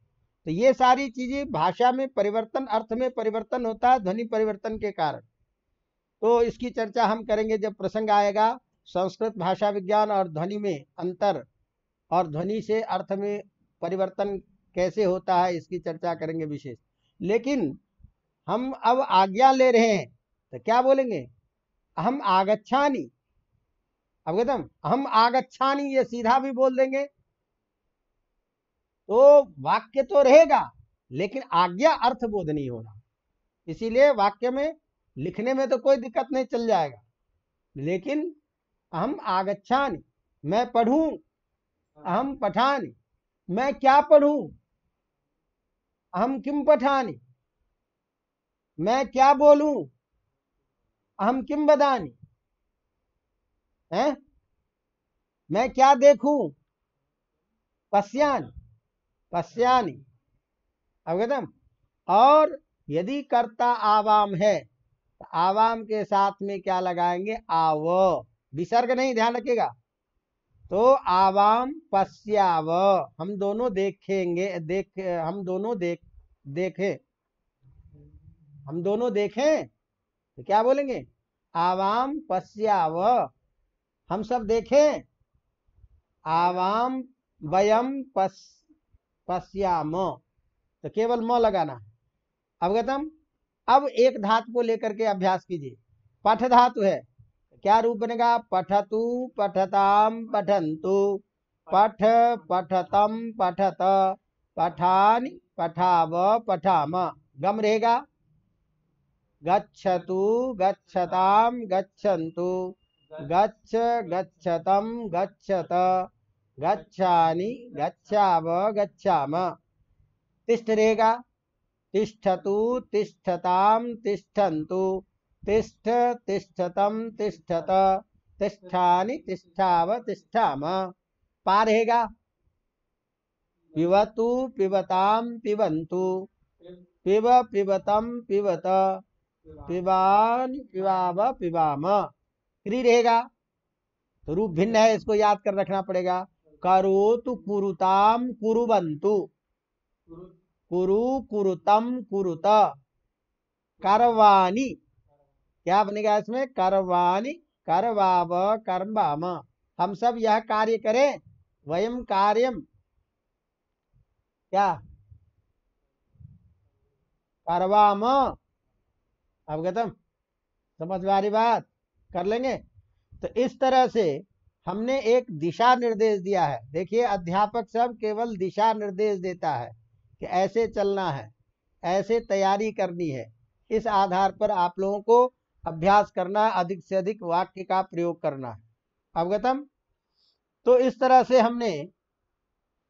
तो ये सारी चीजें भाषा में परिवर्तन, अर्थ में परिवर्तन होता है ध्वनि परिवर्तन के कारण। तो इसकी चर्चा हम करेंगे जब प्रसंग आएगा, संस्कृत भाषा विज्ञान और ध्वनि में अंतर और ध्वनि से अर्थ में परिवर्तन कैसे होता है, इसकी चर्चा करेंगे विशेष। लेकिन हम अब आज्ञा ले रहे हैं तो क्या बोलेंगे? हम आगच्छानि, अवगतम, हम आगच्छानि, ये सीधा भी बोल देंगे तो वाक्य तो रहेगा, लेकिन आज्ञा अर्थबोध नहीं होना। इसीलिए वाक्य में लिखने में तो कोई दिक्कत नहीं, चल जाएगा, लेकिन हम आगच्छानि, मैं पढ़ूं, अहम पठानि, मैं क्या पढ़ूं, अहम किम पठानि, मैं क्या बोलूं, अहम किम वदानि, है, मैं क्या देखूं, पश्यानि, पश्यानि, अवगतम। और यदि कर्ता आवाम है तो आवाम के साथ में क्या लगाएंगे? आव, विसर्ग नहीं, ध्यान रखिएगा। तो आवाम पश्याव, हम दोनों देखेंगे, हम दोनों देखें, हम दोनों देखें, तो क्या बोलेंगे? आवाम पश्याव, हम सब देखें, आवाम वयम पश्याम, तो केवल म लगाना, अवगतम। अब एक धातु को लेकर के अभ्यास कीजिए। पठ धातु है, क्या रूप बनेगा? पठतु, पठताम, पठन्तु, पठ, पठतम, पठत, पठानि, पठाव, पठाम। गम रहेगा, गच्छतु, गच्छताम, गच्छन्तु, गच्छ, गच्छतम, गच्छत, गच्छानि, गच्छाव, गच्छाम। तिष्ठ रहेगा, तिष्ठतु, तिष्ठताम, तिष्ठन्तु, तिष्ठ, तिष्ठतम, तिष्ठत, तिष्ठानि, तिष्ठाव, तिष्ठाम। पा रहेगा, पिबतु, पिबताम, पिबन्तु, पिब, पिबतम, पिबत, पिबानि, पिबाव, पिबाम। क्री रहेगा, तो रूप भिन्न है, इसको याद कर रखना पड़ेगा। करोतु, कुरुताम, कुरुबन्तु, कुरु, कुरुतम, कुरुत, करवानी, क्या बनेगा इसमें? करवानी, करवाव, कर्माम। हम सब यह कार्य करें, वयम कार्यम, क्या करवाम, अवगतम, समझ में आ रही बात? कर लेंगे। तो इस तरह से हमने एक दिशा निर्देश दिया है। देखिए, अध्यापक सब केवल दिशा निर्देश देता है कि ऐसे चलना है, ऐसे तैयारी करनी है, इस आधार पर आप लोगों को अभ्यास करना है, अधिक से अधिक वाक्य का प्रयोग करना है, अवगतम। तो इस तरह से हमने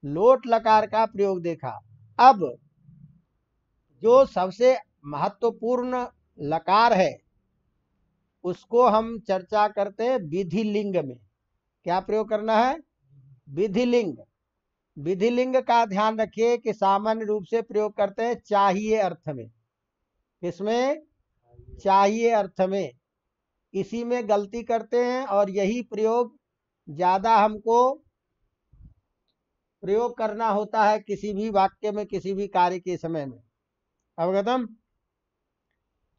लोट लकार का प्रयोग देखा। अब जो सबसे महत्वपूर्ण लकार है उसको हम चर्चा करते हैं विधिलिंग में। क्या प्रयोग करना है? विधिलिंग। विधिलिंग का ध्यान रखिए कि सामान्य रूप से प्रयोग करते हैं चाहिए अर्थ में। किसमें? चाहिए अर्थ में। इसी में गलती करते हैं और यही प्रयोग ज्यादा हमको प्रयोग करना होता है किसी भी वाक्य में, किसी भी कार्य के समय में, अवगतम।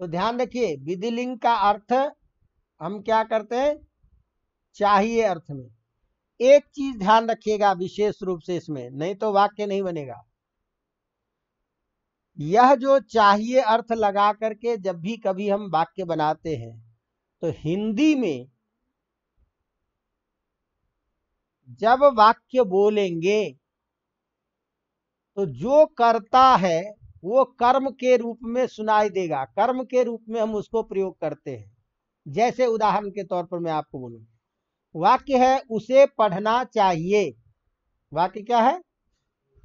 तो ध्यान रखिए, विधिलिंग का अर्थ हम क्या करते हैं? चाहिए अर्थ में। एक चीज ध्यान रखिएगा विशेष रूप से इसमें, नहीं तो वाक्य नहीं बनेगा। यह जो चाहिए अर्थ लगा करके जब भी कभी हम वाक्य बनाते हैं तो हिंदी में जब वाक्य बोलेंगे तो जो करता है वो कर्म के रूप में सुनाई देगा, कर्म के रूप में हम उसको प्रयोग करते हैं। जैसे उदाहरण के तौर पर मैं आपको बोलूं, वाक्य है उसे पढ़ना चाहिए। वाक्य क्या है?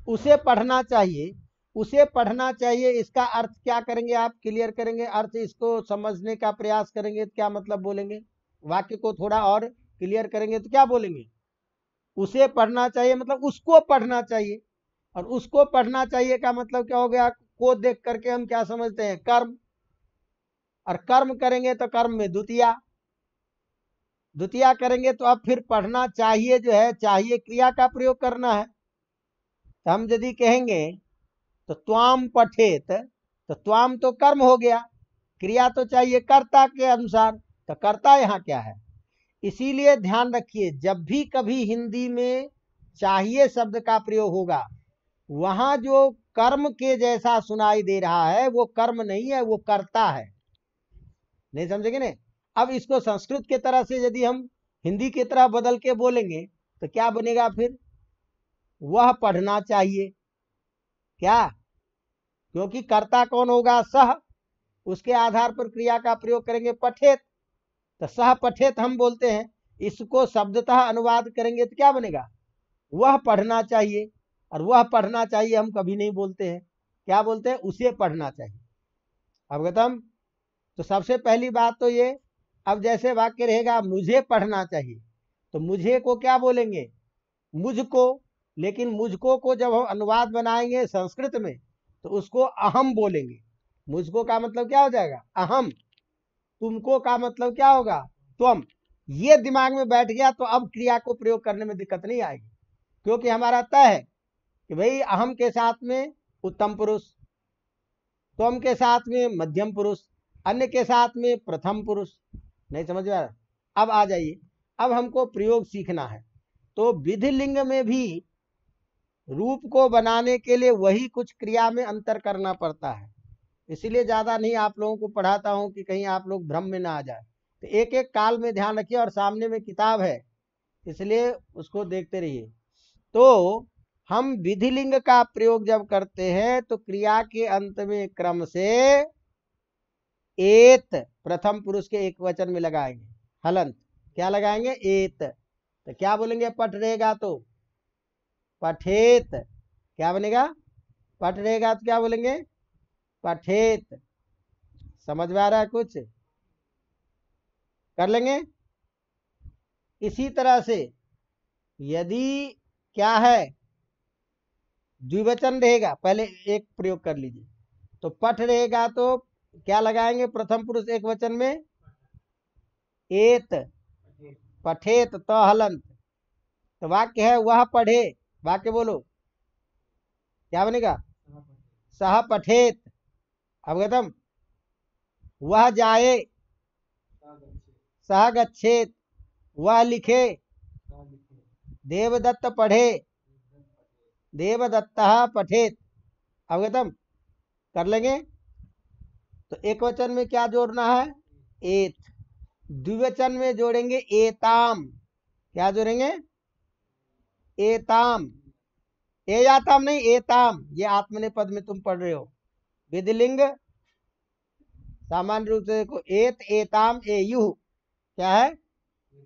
उसे पढ़ना चाहिए। उसे पढ़ना चाहिए, इसका अर्थ क्या करेंगे आप? क्लियर करेंगे अर्थ, इसको समझने का प्रयास करेंगे तो क्या मतलब बोलेंगे? वाक्य को थोड़ा और क्लियर करेंगे तो क्या बोलेंगे? उसे पढ़ना चाहिए मतलब उसको पढ़ना चाहिए। और उसको पढ़ना चाहिए का मतलब क्या हो गया? को देख करके हम क्या समझते हैं? कर्म। और कर्म करेंगे तो कर्म में द्वितीया, द्वितीया करेंगे तो अब फिर पढ़ना चाहिए जो है, चाहिए क्रिया का प्रयोग करना है। तो हम यदि कहेंगे तो त्वाम पठेत, तो त्वाम तो कर्म हो गया, क्रिया तो चाहिए कर्ता के अनुसार, तो कर्ता यहाँ क्या है? इसीलिए ध्यान रखिए, जब भी कभी हिंदी में चाहिए शब्द का प्रयोग होगा, वहां जो कर्म के जैसा सुनाई दे रहा है वो कर्म नहीं है, वो कर्ता है। नहीं समझेंगे ने? अब इसको संस्कृत के तरह से यदि हम हिंदी की तरह बदल के बोलेंगे तो क्या बनेगा फिर? वह पढ़ना चाहिए। क्या? क्योंकि कर्ता कौन होगा? सह। उसके आधार पर क्रिया का प्रयोग करेंगे पठेत, तो सह पठेत हम बोलते हैं। इसको शब्दतः अनुवाद करेंगे तो क्या बनेगा? वह पढ़ना चाहिए। और वह पढ़ना चाहिए हम कभी नहीं बोलते हैं, क्या बोलते हैं? उसे पढ़ना चाहिए। अवगतम? तो सबसे पहली बात तो ये, अब जैसे वाक्य रहेगा मुझे पढ़ना चाहिए, तो मुझे को क्या बोलेंगे? मुझको। लेकिन मुझको को जब हम अनुवाद बनाएंगे संस्कृत में तो उसको अहम बोलेंगे। मुझको का मतलब क्या हो जाएगा? अहम। तुमको का मतलब क्या होगा? तुम। ये दिमाग में बैठ गया तो अब क्रिया को प्रयोग करने में दिक्कत नहीं आएगी, क्योंकि हमारा तय है कि भाई अहम के साथ में उत्तम पुरुष, तुम के साथ में मध्यम पुरुष, अन्य के साथ में प्रथम पुरुष। नहीं समझ में आ रहा? अब आ जाइए, अब हमको प्रयोग सीखना है। तो विधि लिंग में भी रूप को बनाने के लिए वही कुछ क्रिया में अंतर करना पड़ता है। इसीलिए ज्यादा नहीं आप लोगों को पढ़ाता हूं कि कहीं आप लोग भ्रम में ना आ जाए। तो एक एक काल में ध्यान रखिए, और सामने में किताब है इसलिए उसको देखते रहिए। तो हम विधिलिंग का प्रयोग जब करते हैं तो क्रिया के अंत में क्रम से एत प्रथम पुरुष के एक वचन में लगाएंगे, हलंत। क्या लगाएंगे? एत। तो क्या बोलेंगे? पठ रहेगा तो पठेत। क्या बनेगा? पठ रहेगा तो क्या बोलेंगे? पठेत। समझ में आ रहा है? कुछ कर लेंगे। इसी तरह से यदि क्या है, द्विवचन रहेगा, पहले एक प्रयोग कर लीजिए। तो पठ रहेगा तो क्या लगाएंगे? प्रथम पुरुष एक वचन में एत, पठेत तो हलंत। तो वाक्य है वह पढ़े। वाक्य बोलो, क्या बनेगा? सह पठेत। अवगतम? वह जाए, सह गच्छेत। वह लिखे, देवदत्त पढ़े, देवदत्तः पठेत। अवगतम? कर लेंगे। तो एक वचन में क्या जोड़ना है? एत। द्विवचन में जोड़ेंगे एताम। क्या जोड़ेंगे? एताम। एयाताम नहीं, एताम। ये आत्मनेपद में तुम पढ़ रहे हो। विधिलिंग सामान्य रूप से देखो, एत एताम एयुः। क्या है?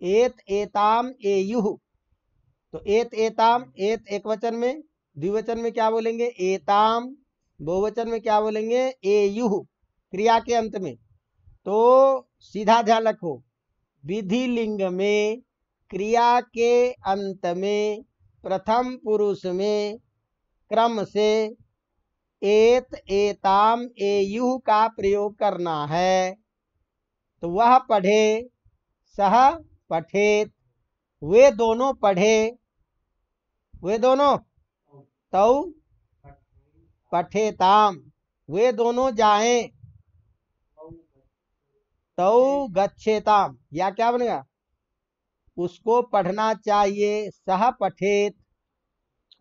एत एताम एयुः। तो एत एताम, एत एक वचन में, द्विवचन में क्या बोलेंगे? एताम। बहुवचन में क्या बोलेंगे? एयुः, क्रिया के अंत में। तो सीधा ध्यान रखो, विधि लिंग में क्रिया के अंत में प्रथम पुरुष में क्रम से एत एताम एयुः का प्रयोग करना है। तो वह पढ़े, सह पठेत। वे दोनों पढ़े, वे दोनों तौ पठेताम। वे दोनों जाएं, तौ गच्छेताम। या क्या बनेगा? उसको पढ़ना चाहिए, सह पठेत।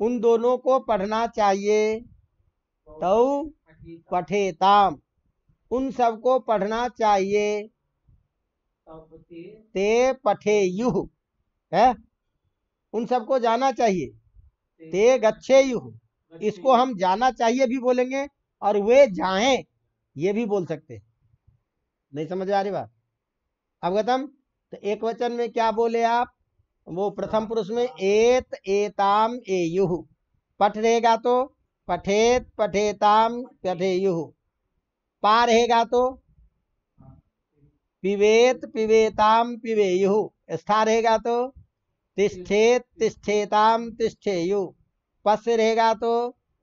उन दोनों को पढ़ना चाहिए, तौ पठेताम। उन सबको पढ़ना चाहिए, ते पठेयुः। है? उन सबको जाना चाहिए। ते गच्छेयुः, इसको हम जाना चाहिए भी बोलेंगे और वे जाएं ये भी बोल सकते। नहीं समझ आ रही बात? अवगतम? तो एक वचन में क्या बोले आप? वो प्रथम पुरुष में एत एताम एयुः, पठ रहेगा तो पठेत पठेताम पठेयुः, पा रहेगा तो पिबेत पिबेताम पिबेयुः, स्था रहेगा तो तिष्ठेत तिष्ठेताम तिष्ठेयुः, पश्य रहेगा तो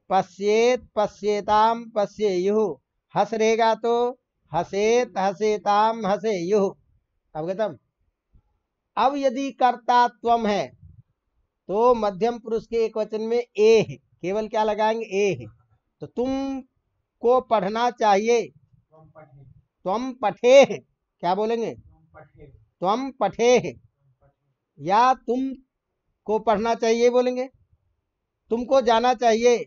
पश्येत पश्येताम पश्येयुः, हस रहेगा तो हसेत हसेताम हसेयुः। अवगतम? अब यदि कर्ता त्वम है तो मध्यम पुरुष के एक वचन में ए है, केवल क्या लगाएंगे? ए है। तो तुम को पढ़ना चाहिए, त्वम पठे है, क्या बोलेंगे? त्वम पठे है, या तुम को पढ़ना चाहिए बोलेंगे, तुमको जाना चाहिए,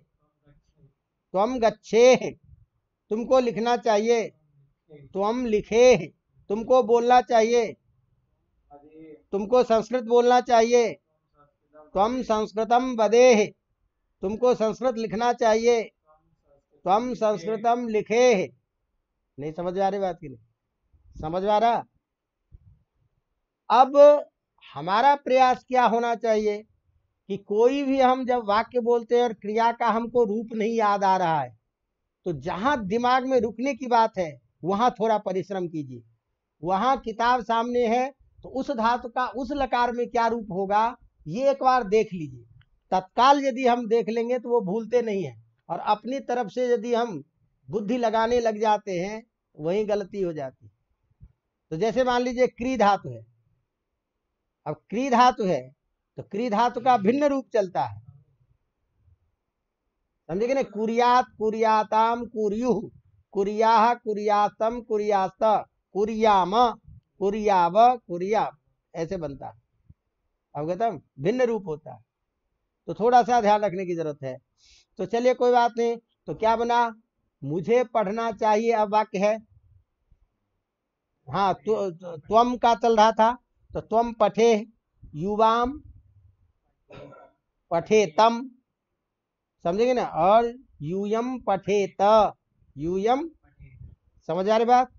त्वम गच्छे है, तुमको लिखना चाहिए, त्वम लिखे है, तुमको बोलना चाहिए, तुमको संस्कृत बोलना चाहिए, त्वम संस्कृतम वदेः, तुमको संस्कृत लिखना चाहिए, त्वम संस्कृतम लिखे। नहीं समझ आ रही बात की? नहीं समझ आ रहा? अब हमारा प्रयास क्या होना चाहिए कि कोई भी हम जब वाक्य बोलते हैं और क्रिया का हमको रूप नहीं याद आ रहा है, तो जहां दिमाग में रुकने की बात है वहां थोड़ा परिश्रम कीजिए। वहां किताब सामने है तो उस धातु का उस लकार में क्या रूप होगा ये एक बार देख लीजिए। तत्काल यदि हम देख लेंगे तो वो भूलते नहीं है, और अपनी तरफ से यदि हम बुद्धि लगाने लग जाते हैं वही गलती हो जाती। तो जैसे मान लीजिए क्री धातु है, अब क्री धातु है तो क्री धातु का भिन्न रूप चलता है, समझे कि नहीं? कुरियात कुरियाताम कुरियुः, कुरियाः कुरियातम कुरियास्त, कुरियाम कुरियाव कुरियाम, ऐसे बनता है। अवगतम? भिन्न रूप होता है, तो थोड़ा सा ध्यान रखने की जरूरत है। तो चलिए कोई बात नहीं। तो क्या बना? मुझे पढ़ना चाहिए, अब वाक्य है। हाँ, त्वम का चल रहा था, तो त्वम पठे युवाम पठेतम, समझेंगे ना? और यूयम पठेत, यूयम, समझ आ रही बात?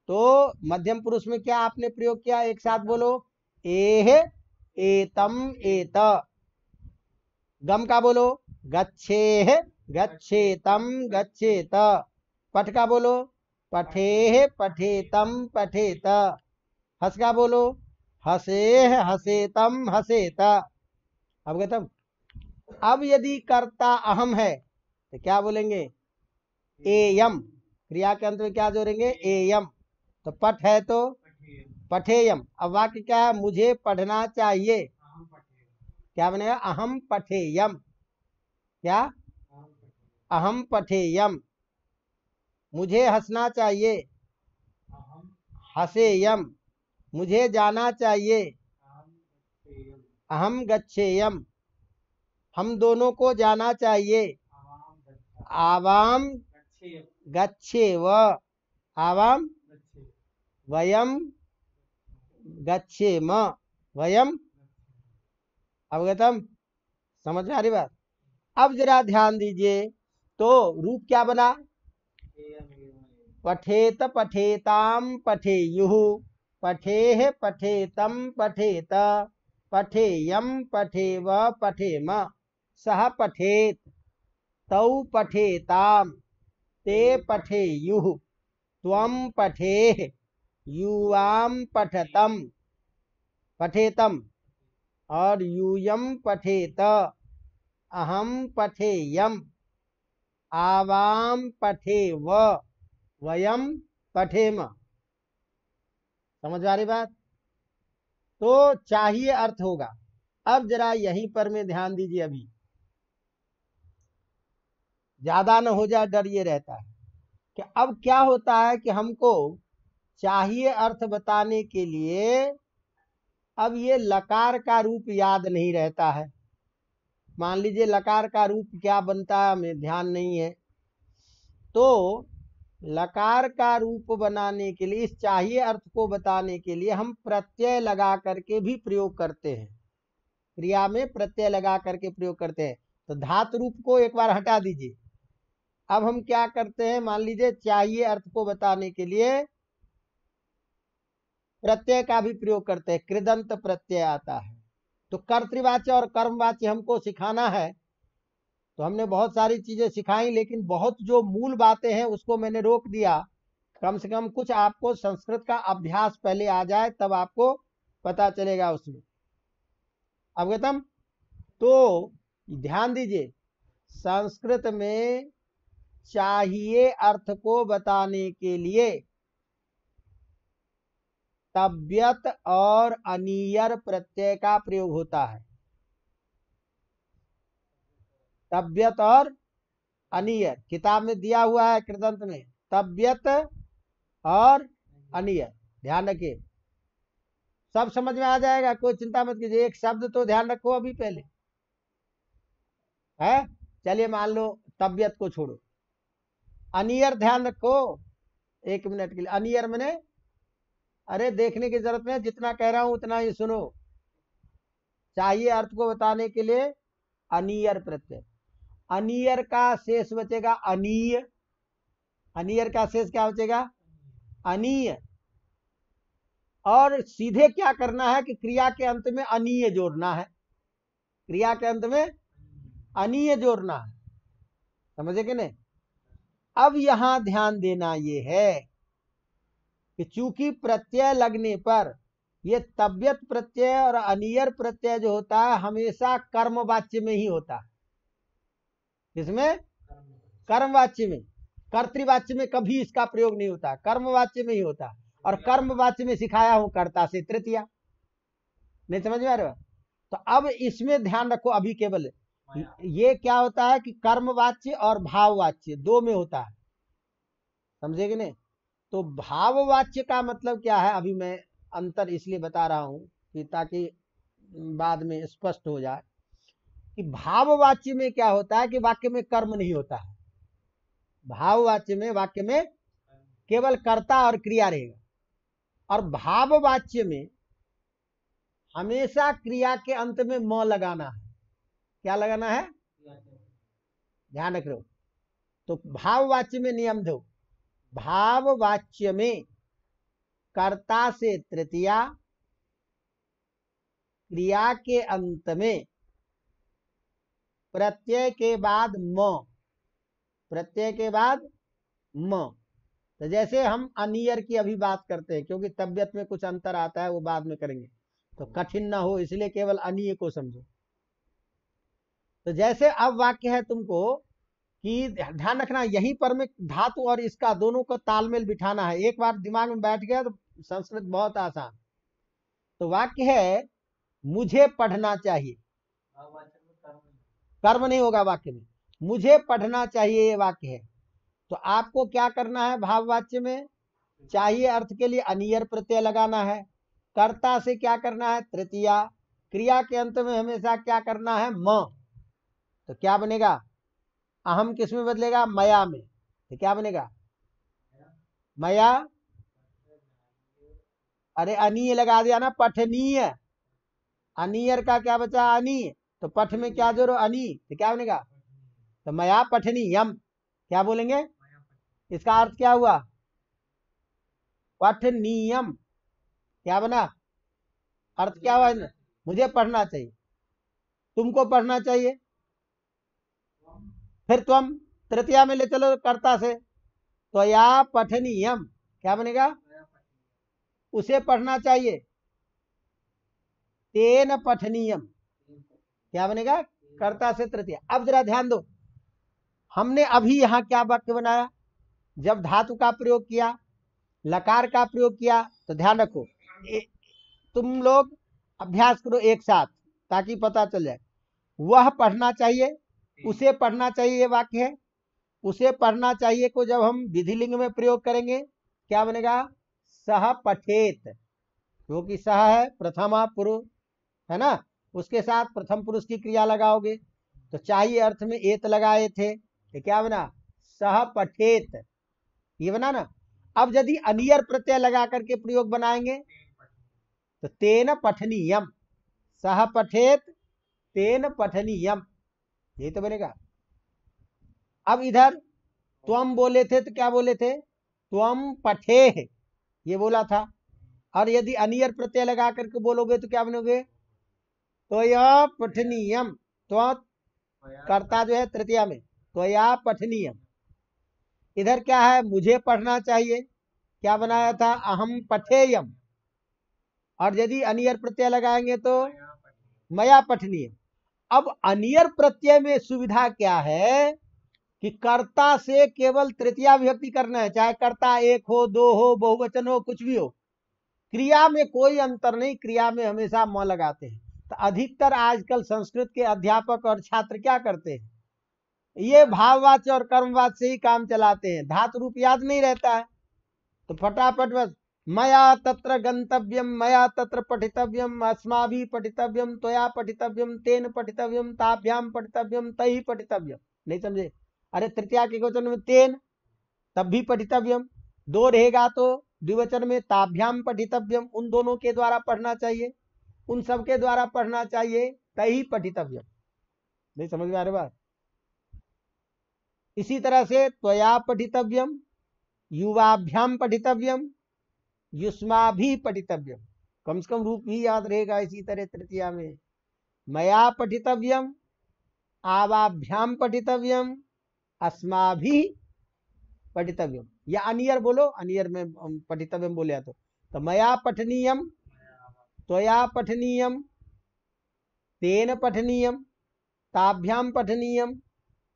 तो मध्यम पुरुष में क्या आपने प्रयोग किया? एक साथ बोलो, एह एतम एत। गम का बोलो, गच्छेह गच्छेतम गच्छेत। पठ का बोलो, पठेह पठेतम पठेत। हस का बोलो, हसेह हसेतम हसेत। अवगतम? अब यदि कर्ता अहम है तो क्या बोलेंगे? एयम, क्रिया के अंत में क्या जोड़ेंगे? एयम। तो पठ है तो पठेयम। अब वाक्य क्या है? मुझे पढ़ना चाहिए, क्या बनेगा? अहम पठेयम। क्या? अहम पठेयम। मुझे हंसना चाहिए, हसेयम। मुझे जाना चाहिए, अहम गच्छेयम। हम दोनों को जाना चाहिए, आवाम गच्छेव, आवाम वयम गच्छेम, वयम। अवगतम? समझ में आ रही बात? अब जरा ध्यान दीजिए, तो रूप क्या बना? पठेत पठेताम पठेयुः, पठेह पठेतम पठेत, पठेयम पठेव पठेम, सह पठेत, तौ पठेताम, ते पठेयुः, त्वम पठेः, युवाम पठतम पठेतम, और यूयम पठेत, अहम पठेयम, आवाम पठेव, वयम पठेम। समझ आ रही बात? तो चाहिए अर्थ होगा। अब जरा यहीं पर में ध्यान दीजिए, अभी ज्यादा न हो जाए, डर ये रहता है कि अब क्या होता है कि हमको चाहिए अर्थ बताने के लिए अब ये लकार का रूप याद नहीं रहता है। मान लीजिए लकार का रूप क्या बनता है हमें ध्यान नहीं है, तो लकार का रूप बनाने के लिए, इस चाहिए अर्थ को बताने के लिए हम प्रत्यय लगा करके भी प्रयोग करते हैं। क्रिया में प्रत्यय लगा करके प्रयोग करते हैं। तो धातु रूप को एक बार हटा दीजिए। अब हम क्या करते हैं, मान लीजिए चाहिए अर्थ को बताने के लिए प्रत्यय का भी प्रयोग करते हैं, कृदंत प्रत्यय आता है। तो कर्तृवाच्य और कर्मवाच्य हमको सिखाना है, तो हमने बहुत सारी चीजें सिखाई, लेकिन बहुत जो मूल बातें हैं उसको मैंने रोक दिया। कम से कम कुछ आपको संस्कृत का अभ्यास पहले आ जाए, तब आपको पता चलेगा उसमें। अवगतम? तो ध्यान दीजिए, संस्कृत में चाहिए अर्थ को बताने के लिए तब्यत और अनियर प्रत्यय का प्रयोग होता है। तब्यत और अनियर किताब में दिया हुआ है, कृदंत में तब्यत और अनियर। ध्यान रखिए, सब समझ में आ जाएगा, कोई चिंता मत कीजिए। एक शब्द तो ध्यान रखो अभी पहले है। चलिए मान लो तबियत को छोड़ो, अनियर ध्यान रखो 1 मिनट के लिए। अनियर मैंने, अरे देखने की जरूरत नहीं, जितना कह रहा हूं उतना ही सुनो। चाहिए अर्थ को बताने के लिए अनियर प्रत्यय, अनियर का शेष बचेगा अनीय। अनियर का शेष क्या बचेगा? अनीय। और सीधे क्या करना है कि क्रिया के अंत में अनीय जोड़ना है। क्रिया के अंत में अनीय जोड़ना है, समझे कि नहीं? अब यहां ध्यान देना ये है कि चूंकि प्रत्यय लगने पर ये तब्यत प्रत्यय और अनियर प्रत्यय जो होता है हमेशा कर्मवाच्य में ही होता है। किसमें? कर्मवाच्य में। कर्तृवाच्य में कभी इसका प्रयोग नहीं होता, कर्मवाच्य में ही होता। और कर्मवाच्य में सिखाया हूं कर्ता से तृतीया। नहीं समझ में आ रहा? तो अब इसमें ध्यान रखो, अभी केवल ये क्या होता है कि कर्मवाच्य और भाववाच्य दो में होता है, समझे कि नहीं? तो भाववाच्य का मतलब क्या है, अभी मैं अंतर इसलिए बता रहा हूं कि ताकि बाद में स्पष्ट हो जाए कि भाववाच्य में क्या होता है कि वाक्य में कर्म नहीं होता है। भाववाच्य में वाक्य में केवल कर्ता और क्रिया रहेगा, और भाववाच्य में हमेशा क्रिया के अंत में म लगाना है। क्या लगाना है? ध्यान रख लो। तो भाववाच्य में नियम दो, भाववाच्य में कर्ता से तृतीया, क्रिया के अंत में प्रत्यय के बाद म, प्रत्यय के बाद म। तो जैसे हम अनियर की अभी बात करते हैं, क्योंकि तबियत में कुछ अंतर आता है, वो बाद में करेंगे तो कठिन ना हो, इसलिए केवल अनिय को समझो। तो जैसे अब वाक्य है तुमको कि ध्यान रखना, यहीं पर में धातु और इसका दोनों को तालमेल बिठाना है। एक बार दिमाग में बैठ गया तो संस्कृत बहुत आसान। तो वाक्य है मुझे पढ़ना चाहिए, कर्म नहीं होगा वाक्य में, मुझे पढ़ना चाहिए, ये वाक्य है। तो आपको क्या करना है? भाववाच्य में चाहिए अर्थ के लिए अनियर प्रत्यय लगाना है, कर्ता से क्या करना है? तृतीया, क्रिया के अंत में हमेशा क्या करना है? म। तो क्या बनेगा? अहम किस में बदलेगा? मया में। तो क्या बनेगा? मया, अरे अनीय लगा दिया ना, पठनीय। अनियर का क्या बचा? अनीय। तो पठ में क्या जोड़ो? अनी। तो क्या बनेगा? तो मया पठनीयम। क्या बोलेंगे? इसका अर्थ क्या हुआ? पठनीयम। क्या बना? अर्थ क्या हुआ? मुझे पढ़ना चाहिए, तुमको पढ़ना चाहिए। फिर तुम तृतीया में ले चलो कर्ता से, तो या पठनीयम। क्या बनेगा? उसे पढ़ना चाहिए, तेन पठनीयम। क्या बनेगा? कर्ता से तृतीया। अब जरा ध्यान दो, हमने अभी यहां क्या वाक्य बनाया? जब धातु का प्रयोग किया, लकार का प्रयोग किया, तो ध्यान रखो तुम लोग अभ्यास करो एक साथ ताकि पता चल जाए। वह पढ़ना चाहिए, उसे पढ़ना चाहिए, ये वाक्य है। उसे पढ़ना चाहिए को जब हम विधिलिंग में प्रयोग करेंगे क्या बनेगा? सह पठेत, क्योंकि सह है प्रथमा पुरुष है ना, उसके साथ प्रथम पुरुष की क्रिया लगाओगे। तो चाहिए अर्थ में एत लगाए थे, तो क्या बना? सह पठेत, ये बना ना। अब यदि अनियर प्रत्यय लगा करके प्रयोग बनाएंगे तो तेन पठनीयम, सह पठेत तेन पठनीयम, ये तो बनेगा। अब इधर त्वम बोले थे तो क्या बोले थे, त्वम पठे, ये बोला था। और यदि अनियर प्रत्यय लगा करके बोलोगे तो क्या बनोगे, त्वया पठनीयम, त्व कर्ता जो है तृतीया में, त्वया पठनीयम। इधर क्या है, मुझे पढ़ना चाहिए, क्या बनाया था, अहम पठेयम। और यदि अनियर प्रत्यय लगाएंगे तो मया पठनीय। अब अनियर प्रत्यय में सुविधा क्या है कि कर्ता से केवल तृतीया विभक्ति करना है, चाहे कर्ता एक हो, दो हो, बहुवचन हो, कुछ भी हो। क्रिया में कोई अंतर नहीं, क्रिया में हमेशा म लगाते हैं। तो अधिकतर आजकल संस्कृत के अध्यापक और छात्र क्या करते हैं, ये भाववाच्य और कर्मवाच्य से ही काम चलाते हैं, धातु रूप याद नहीं रहता है। तो फटाफट बस मया तत्र गंतव्यम, मया तत्र पठितव्यम, अस्माभिः पठितव्यम, त्वया पठितव्यम, तेन पठितव्यम, ताभ्याम पठितव्यम, तैः पठितव्यम। नहीं समझे, अरे तृतीया के वचन में तेन, तब भी पठितव्यम। दो रहेगा तो द्विवचन में ताभ्याम पठितव्यम, उन दोनों के द्वारा पढ़ना चाहिए, उन सब के द्वारा पढ़ना चाहिए, तैः पठितव्यम। नहीं समझ में आ रही बात। इसी तरह से त्वया पठितव्यम, युवाभ्याम पठितव्यम, युष्माभिः पठितव्यम, कम से कम रूप ही याद रहेगा। इसी तरह तृतीया में मया पठितव्यम, आवाभ्याम पठितव्यम, अस्माभिः पठितव्यम। या अनियर बोलो, अनियर में पठितव्यम बोले तो मया पठनीयम, त्वया पठनीयम, तेन पठनीयम, ताभ्याम पठनीयम,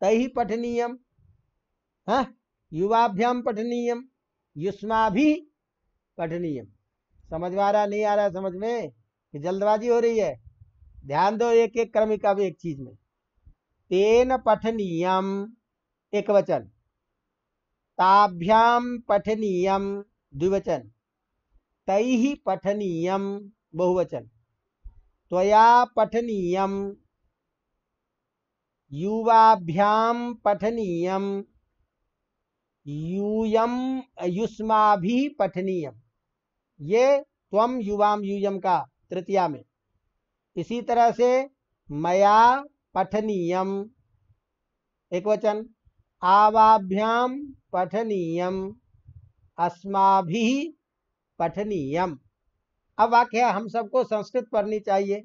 तैः पठनीयम, युवाभ्याम पठनीयम, युष्माभिः पठनीयम। समझ में आ रहा, नहीं आ रहा समझ में कि जल्दबाजी हो रही है, ध्यान दो एक एक क्रमिका भी एक चीज में। तेन पठनीयम एक वचन, ताभ्याम पठनीयम द्विवचन, तैः पठनीयम बहुवचन, त्वया पठनीयम, युवाभ्याम पठनीयम, यूयम युष्माभिः पठनीयम। ये त्वम युवाम यूयम का तृतीया में। इसी तरह से मया पठनीयम एक वचन, आवाभ्याम पठनीयम, अस्माभिः पठनीयम। अब वाक्य है, हम सबको संस्कृत पढ़नी चाहिए,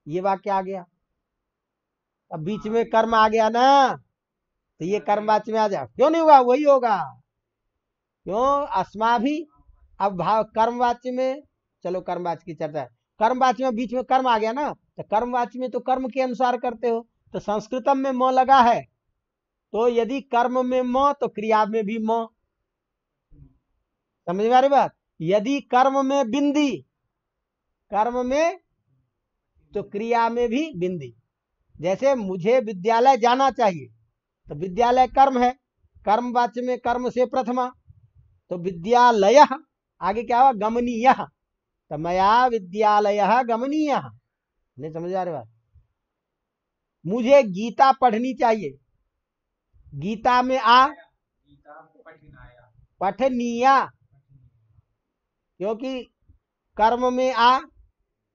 ये वाक्य आ गया। अब बीच में कर्म आ गया ना, तो ये कर्मवाच्य में आ जाए, क्यों नहीं हुआ, वही होगा। क्यों, अस्माभिः। अब भाव कर्मवाच्य में, चलो कर्मवाच्य की चर्चा है, कर्मवाच्य में बीच में कर्म आ गया ना, तो कर्मवाच्य में तो कर्म के अनुसार करते हो। तो संस्कृतम में म लगा है, तो यदि कर्म में म तो क्रिया में भी म। समझ में आ रही बात। यदि कर्म में बिंदी, कर्म में तो क्रिया में भी बिंदी। जैसे मुझे विद्यालय जाना चाहिए, तो विद्यालय कर्म है, कर्मवाच्य में कर्म से प्रथमा, तो विद्यालय आगे क्या हुआ, गमनीय, तो मया विद्यालय गमनीय। नहीं समझ आ रही बात। मुझे गीता पढ़नी चाहिए, गीता में आ पठनीया, क्योंकि कर्म में आ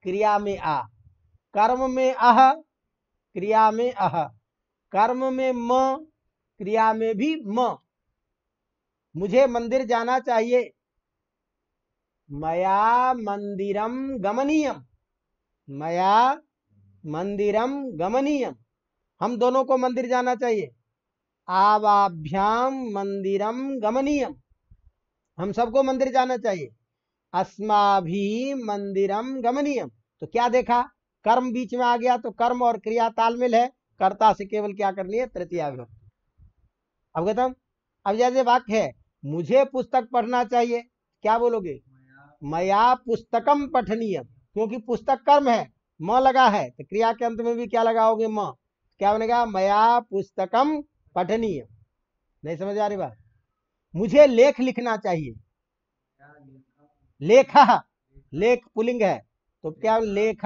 क्रिया में आ, कर्म में अह क्रिया में अह, कर्म में म क्रिया में भी म। मुझे मंदिर जाना चाहिए, मया मंदिरम गमनीयम, मया मंदिरम गमनीयम। हम दोनों को मंदिर जाना चाहिए, आवाभ्याम मंदिरम गमनीयम, हम सबको मंदिर जाना चाहिए, अस्माभिः मंदिरम गमनीयम। तो क्या देखा, कर्म बीच में आ गया, तो कर्म और क्रिया तालमेल है, कर्ता से केवल क्या करनी है, तृतीया विभक्ति। अवगतम। अब जैसे वाक्य है, मुझे पुस्तक पढ़ना चाहिए, क्या बोलोगे, मया पुस्तकम पठनीयम, क्योंकि पुस्तक कर्म है, म लगा है, तो क्रिया के अंत में भी क्या लगाओगे, म। क्या बनेगा, मया पुस्तकम पठनीयम। नहीं समझ आ रही बात। मुझे लेख लिखना चाहिए, लेख, लेख पुलिंग है, तो क्या लेख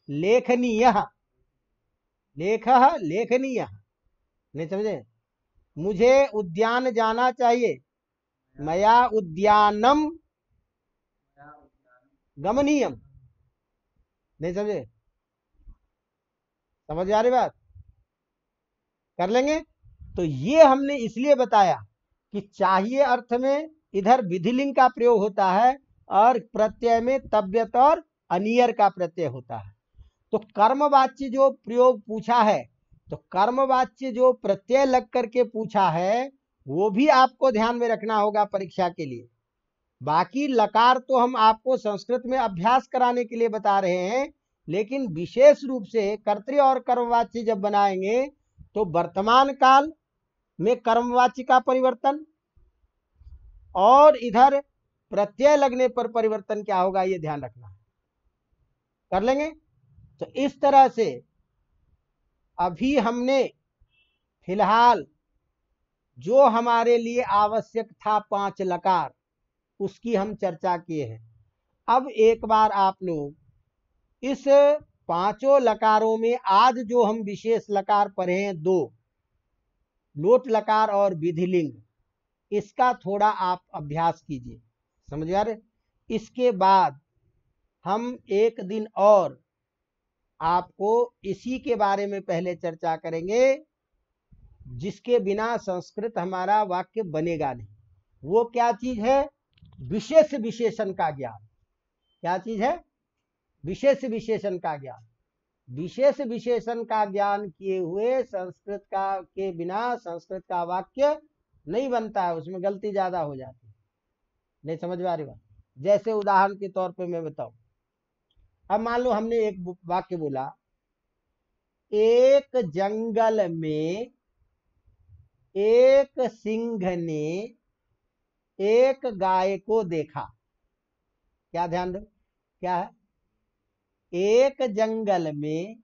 लेखनीय, लेख लेखनीय। नहीं समझे। मुझे उद्यान जाना चाहिए, मया उद्यानम गमनीयम। नहीं समझे। समझ आ रही बात? कर लेंगे। तो ये हमने इसलिए बताया कि चाहिए अर्थ में इधर विधिलिंग का प्रयोग होता है और प्रत्यय में तव्यत और अनियर का प्रत्यय होता है। तो कर्मवाच्य जो प्रयोग पूछा है, तो कर्मवाच्य जो प्रत्यय लग करके पूछा है वो भी आपको ध्यान में रखना होगा परीक्षा के लिए। बाकी लकार तो हम आपको संस्कृत में अभ्यास कराने के लिए बता रहे हैं, लेकिन विशेष रूप से कर्तृ और कर्मवाच्य जब बनाएंगे तो वर्तमान काल में कर्मवाच्य का परिवर्तन और इधर प्रत्यय लगने पर परिवर्तन क्या होगा ये ध्यान रखना। कर लेंगे। तो इस तरह से अभी हमने फिलहाल जो हमारे लिए आवश्यक था 5 लकार उसकी हम चर्चा किए हैं। अब एक बार आप लोग इस 5 लकारों में आज जो हम विशेष लकार पढ़े हैं 2, लोट लकार और विधिलिंग, इसका थोड़ा आप अभ्यास कीजिए। समझ आ रहे? इसके बाद हम एक दिन और आपको इसी के बारे में पहले चर्चा करेंगे जिसके बिना संस्कृत हमारा वाक्य बनेगा नहीं। वो क्या चीज है? विशेष विशेषण का ज्ञान। क्या चीज है? विशेष विशेषण का ज्ञान। विशेष विशेषण का ज्ञान किए हुए संस्कृत का के बिना संस्कृत का वाक्य नहीं बनता है, उसमें गलती ज्यादा हो जाती है। नहीं समझ में आ रही बात? जैसे उदाहरण के तौर पे मैं बताऊं, अब मान लो हमने एक वाक्य बोला, एक जंगल में एक सिंह ने एक गाय को देखा। क्या ध्यान दो, क्या है? एक जंगल में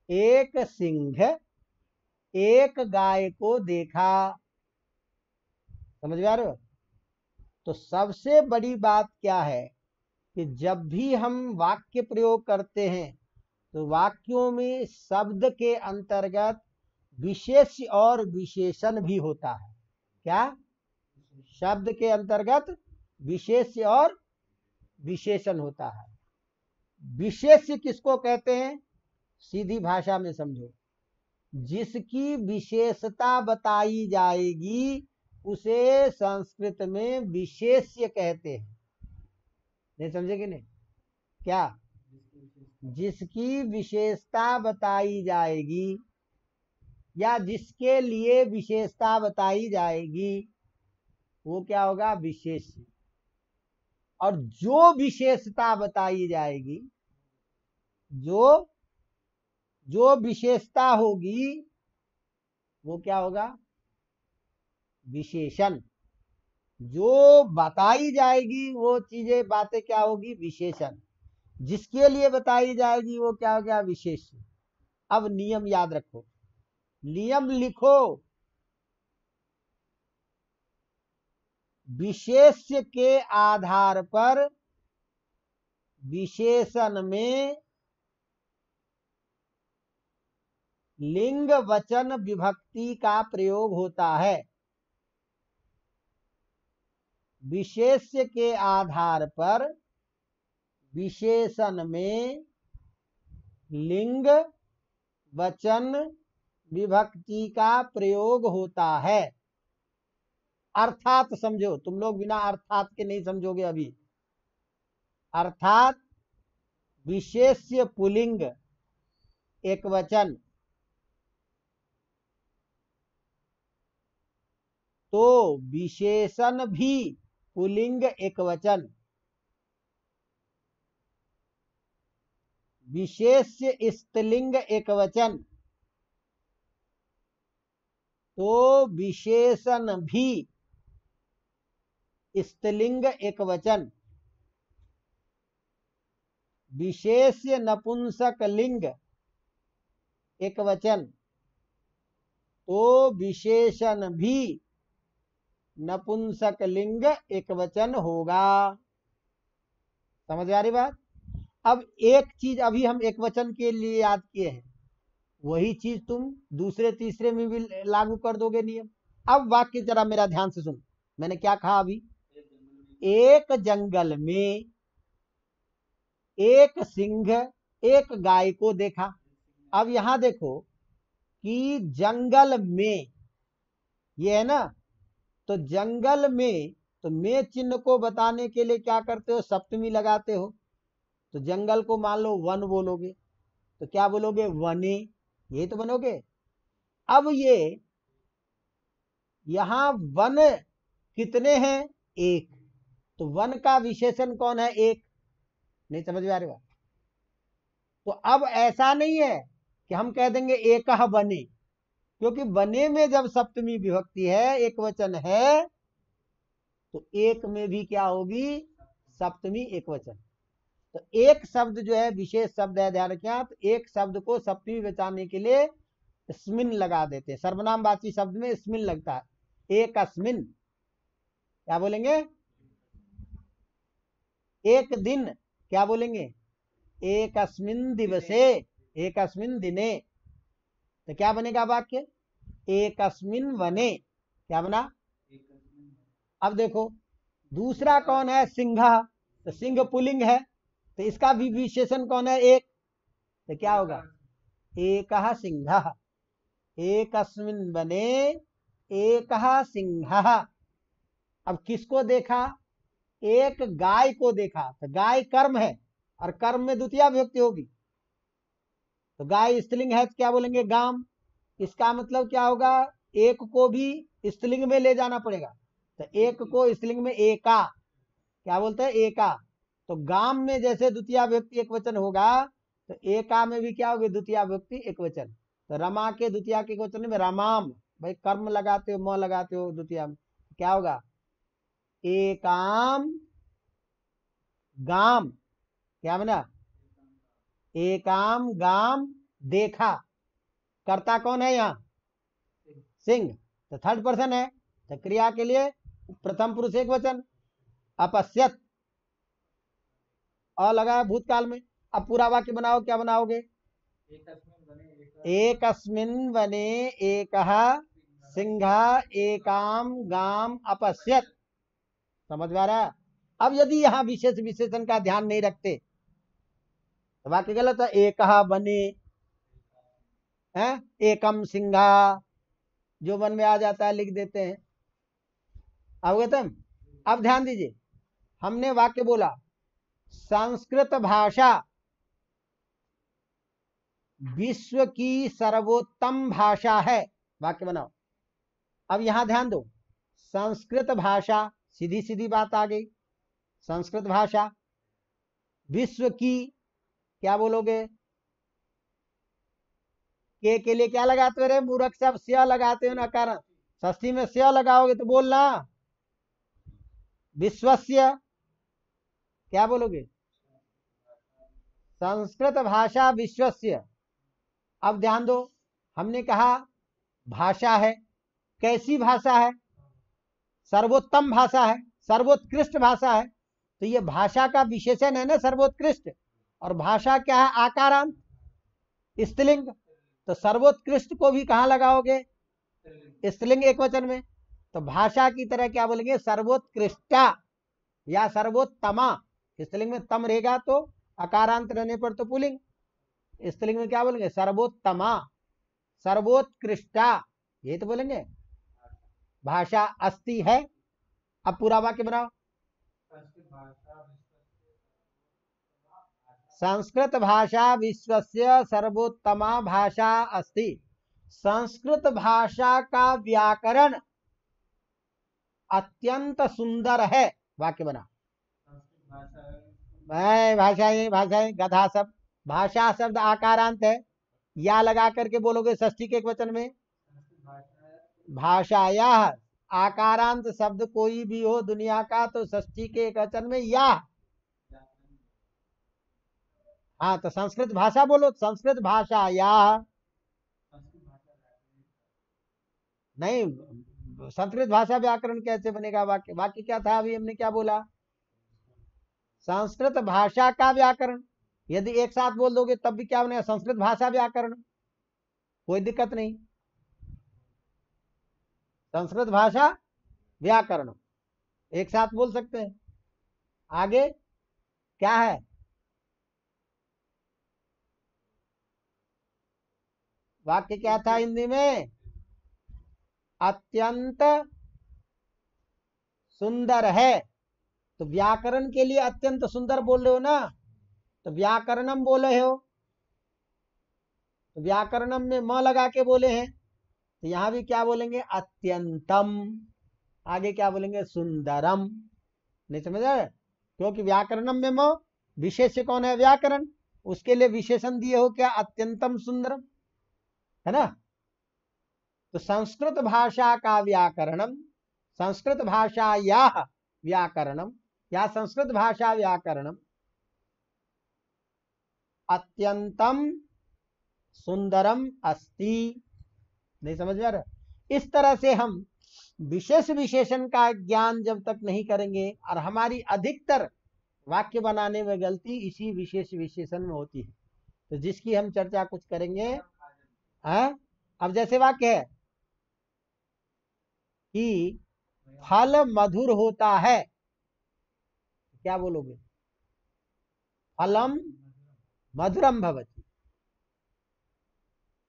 एक सिंह एक गाय को देखा। समझ में आ रहे हो? तो सबसे बड़ी बात क्या है कि जब भी हम वाक्य प्रयोग करते हैं तो वाक्यों में शब्द के अंतर्गत विशेष और विशेषण भी होता है। क्या? शब्द के अंतर्गत विशेष और विशेषण होता है। विशेष्य किसको कहते हैं? सीधी भाषा में समझो, जिसकी विशेषता बताई जाएगी उसे संस्कृत में विशेष्य कहते हैं। नहीं समझे कि नहीं? क्या? जिसकी विशेषता बताई जाएगी या जिसके लिए विशेषता बताई जाएगी वो क्या होगा? विशेष्य। और जो विशेषता बताई जाएगी, जो विशेषता होगी वो क्या होगा? विशेषण। जो बताई जाएगी वो चीजें बातें क्या होगी? विशेषण। जिसके लिए बताई जाएगी वो क्या हो गया? विशेषण। अब नियम याद रखो, नियम लिखो। विशेष्य के आधार पर विशेषण में लिंग वचन विभक्ति का प्रयोग होता है। विशेष्य के आधार पर विशेषण में लिंग वचन विभक्ति का प्रयोग होता है। अर्थात समझो, तुम लोग बिना अर्थात के नहीं समझोगे अभी। अर्थात विशेष्य पुल्लिंग एक वचन, तो विशेषण भी पुल्लिंग एक वचन। विशेष्य स्त्रीलिंग एक वचन, तो विशेषण भी स्त्रीलिंग एक वचन। विशेष्य नपुंसक लिंग एक वचन, तो विशेषण भी नपुंसक लिंग एक वचन होगा। समझ आ रही बात? अब एक चीज अभी हम एक वचन के लिए याद किए हैं, वही चीज तुम दूसरे तीसरे में भी लागू कर दोगे नियम। अब वाक्य जरा मेरा ध्यान से सुन, मैंने क्या कहा अभी? एक जंगल में एक सिंह एक गाय को देखा। अब यहां देखो कि जंगल में, ये है ना, तो जंगल में, तो में चिन्ह को बताने के लिए क्या करते हो, सप्तमी लगाते हो। तो जंगल को मान लो वन बोलोगे, तो क्या बोलोगे, वने, यही तो बनोगे। अब ये यहां वन कितने हैं, एक, तो वन का विशेषण कौन है, एक। नहीं समझ में आ रही बात। तो अब ऐसा नहीं है कि हम कह देंगे एक बने, क्योंकि बने में जब सप्तमी विभक्ति है, एक वचन है, तो एक में भी क्या होगी, सप्तमी एक वचन। तो एक शब्द जो है विशेष शब्द है, ध्यान रखिए। तो एक शब्द को सप्तमी बचाने के लिए स्मिन लगा देते हैं। सर्वनाम वाची शब्द में स्मिन लगता है। एक अस्मिन, क्या बोलेंगे, एक दिन, क्या बोलेंगे, एक अस्मिन दिवसे, एक अस्मिन दिने। तो क्या बनेगा वाक्य, एक अस्मिन वने, क्या बना। अब देखो दूसरा कौन है, सिंह, तो सिंह पुल्लिंग है, तो इसका भी विशेषण कौन है, एक, तो क्या होगा, एक सिंह, एक अस्मिन वने एक सिंह। अब किसको देखा, एक गाय को देखा, तो गाय कर्म है, और कर्म में द्वितीय विभक्ति होगी, तो गाय स्त्रीलिंग है, तो क्या बोलेंगे, गाम। इसका मतलब क्या होगा, एक को भी स्त्रीलिंग में ले जाना पड़ेगा, तो एक को स्त्रीलिंग में एका, क्या बोलते हैं, एका। तो गाम में जैसे द्वितीय विभक्ति एक वचन होगा, तो एका में भी क्या होगी, द्वितीय विभक्ति एक वचन। तो रमा के द्वितीय के वचन में रमाम, भाई कर्म लगाते हो, म लगाते हो द्वितीय में, क्या होगा, एकाम गाम, क्या बना, एकाम गाम देखा। कर्ता कौन है यहाँ, सिंह, तो थर्ड पर्सन है, तो क्रिया के लिए प्रथम पुरुष एक वचन। अपश्यत, और लगा भूतकाल में। अब पूरा वाक्य बनाओ, क्या बनाओगे, एक अस्मिन वने एक सिंह एकाम गाम अपश्यत। समझ में आ रहा है। अब यदि यहाँ विशेष विशेषण का ध्यान नहीं रखते तो वाक्य गलत है। एक बने है, एकम सिंहा, जो मन में आ जाता है लिख देते हैं। अवगतम। अब ध्यान दीजिए, हमने वाक्य बोला संस्कृत भाषा विश्व की सर्वोत्तम भाषा है, वाक्य बनाओ। अब यहां ध्यान दो, संस्कृत भाषा, सीधी सीधी बात आ गई, संस्कृत भाषा विश्व की, क्या बोलोगे, के लिए क्या लगाते हो रे मूर्ख, सब स्य लगाते हो ना, कारण षष्ठी में स्य लगाओगे तो बोलना विश्वस्य, क्या बोलोगे, संस्कृत भाषा विश्वस्य। अब ध्यान दो, हमने कहा भाषा है, कैसी भाषा है, सर्वोत्तम भाषा है, सर्वोत्कृष्ट भाषा है। तो ये भाषा का विशेषण है ना, सर्वोत्कृष्ट। और भाषा क्या है, आकारांत, स्त्रीलिंग। तो सर्वोत्कृष्ट को भी कहां लगाओगे, स्त्रीलिंग एक वचन में। तो भाषा की तरह क्या बोलेंगे, सर्वोत्कृष्टा या सर्वोत्तमा। स्त्रीलिंग में तम रहेगा तो अकारांत रहने पर तो पुल्लिंग, स्त्रीलिंग में क्या बोलेंगे, सर्वोत्तमा, सर्वोत्कृष्टा, ये तो बोलेंगे। भाषा अस्ति है। अब पूरा वाक्य बनाओ, संस्कृत भाषा विश्वस्य सर्वोत्तमा भाषा अस्ति। संस्कृत भाषा का व्याकरण अत्यंत सुंदर है, वाक्य बना। भाषाएं गधा सब, भाषा शब्द आकारांत है, या लगा करके बोलोगे षष्ठी के एक वचन में, भाषाया, आकारांत शब्द कोई भी हो दुनिया का तो षष्ठी के एक वचन में या। हाँ, तो संस्कृत भाषा बोलो, संस्कृत भाषा या नहीं, संस्कृत भाषा व्याकरण कैसे बनेगा, वाक्य वाक्य क्या था अभी हमने क्या बोला, संस्कृत भाषा का व्याकरण। यदि एक साथ बोल दोगे तब भी क्या बनेगा, संस्कृत भाषा व्याकरण, कोई दिक्कत नहीं, संस्कृत भाषा व्याकरण एक साथ बोल सकते हैं। आगे क्या है, वाक्य क्या था हिंदी में? अत्यंत सुंदर है। तो व्याकरण के लिए अत्यंत सुंदर बोल रहे हो ना, तो व्याकरणम बोले हो, तो व्याकरणम में म लगा के बोले हैं, तो यहां भी क्या बोलेंगे? अत्यंतम। आगे क्या बोलेंगे? सुंदरम। नहीं समझ रहे? क्योंकि व्याकरणम में म, विशेष्य कौन है? व्याकरण। उसके लिए विशेषण दिए हो क्या? अत्यंतम सुंदरम, है ना। तो संस्कृत भाषा का व्याकरणम, संस्कृत भाषा या व्याकरणम, या संस्कृत भाषा व्याकरणम अत्यंतम सुंदरम अस्ति। नहीं समझ में आ रहा? इस तरह से हम विशेष विशेषण का ज्ञान जब तक नहीं करेंगे, और हमारी अधिकतर वाक्य बनाने में गलती इसी विशेष विशेषण में होती है, तो जिसकी हम चर्चा कुछ करेंगे। हाँ, अब जैसे वाक्य है कि फल मधुर होता है, क्या बोलोगे? फलम मधुरम भवति।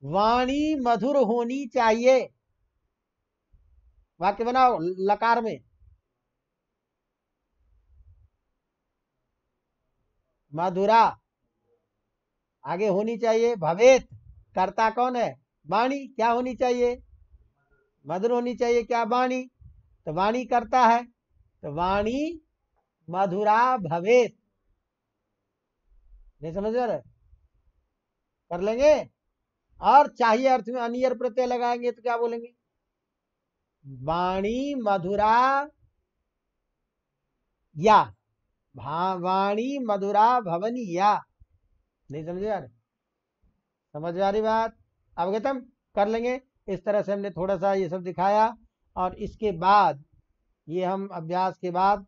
वाणी मधुर होनी चाहिए। वाक्य बनाओ लकार में। मधुरा, आगे होनी चाहिए भवेत, कर्ता कौन है? वाणी। क्या होनी चाहिए? मधुर होनी चाहिए। क्या? वाणी। तो वाणी करता है, तो वाणी मधुरा भवेत। नहीं समझ रहे? कर लेंगे। और चाहिए अर्थ में अनियर प्रत्यय लगाएंगे तो क्या बोलेंगे? वाणी मधुरा या, वाणी मधुरा भवनी या। नहीं समझे यार? समझ आ रही बात? अवगतम? कर लेंगे। इस तरह से हमने थोड़ा सा ये सब दिखाया, और इसके बाद ये हम अभ्यास के बाद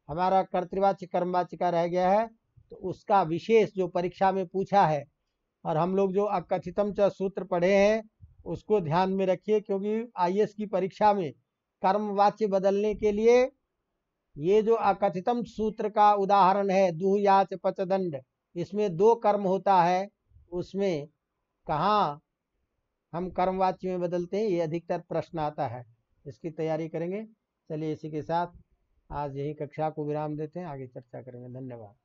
हमारा कर्तृवाच्य कर्मवाच्य का रह गया है, तो उसका विशेष जो परीक्षा में पूछा है, और हम लोग जो अकथितम च सूत्र पढ़े हैं उसको ध्यान में रखिए, क्योंकि आईएएस की परीक्षा में कर्मवाच्य बदलने के लिए ये जो अकथितम सूत्र का उदाहरण है दुह याच पचदंड, इसमें 2 कर्म होता है, उसमें कहाँ हम कर्मवाच्य में बदलते हैं, ये अधिकतर प्रश्न आता है। इसकी तैयारी करेंगे। चलिए इसी के साथ आज यही कक्षा को विराम देते हैं, आगे चर्चा करेंगे। धन्यवाद।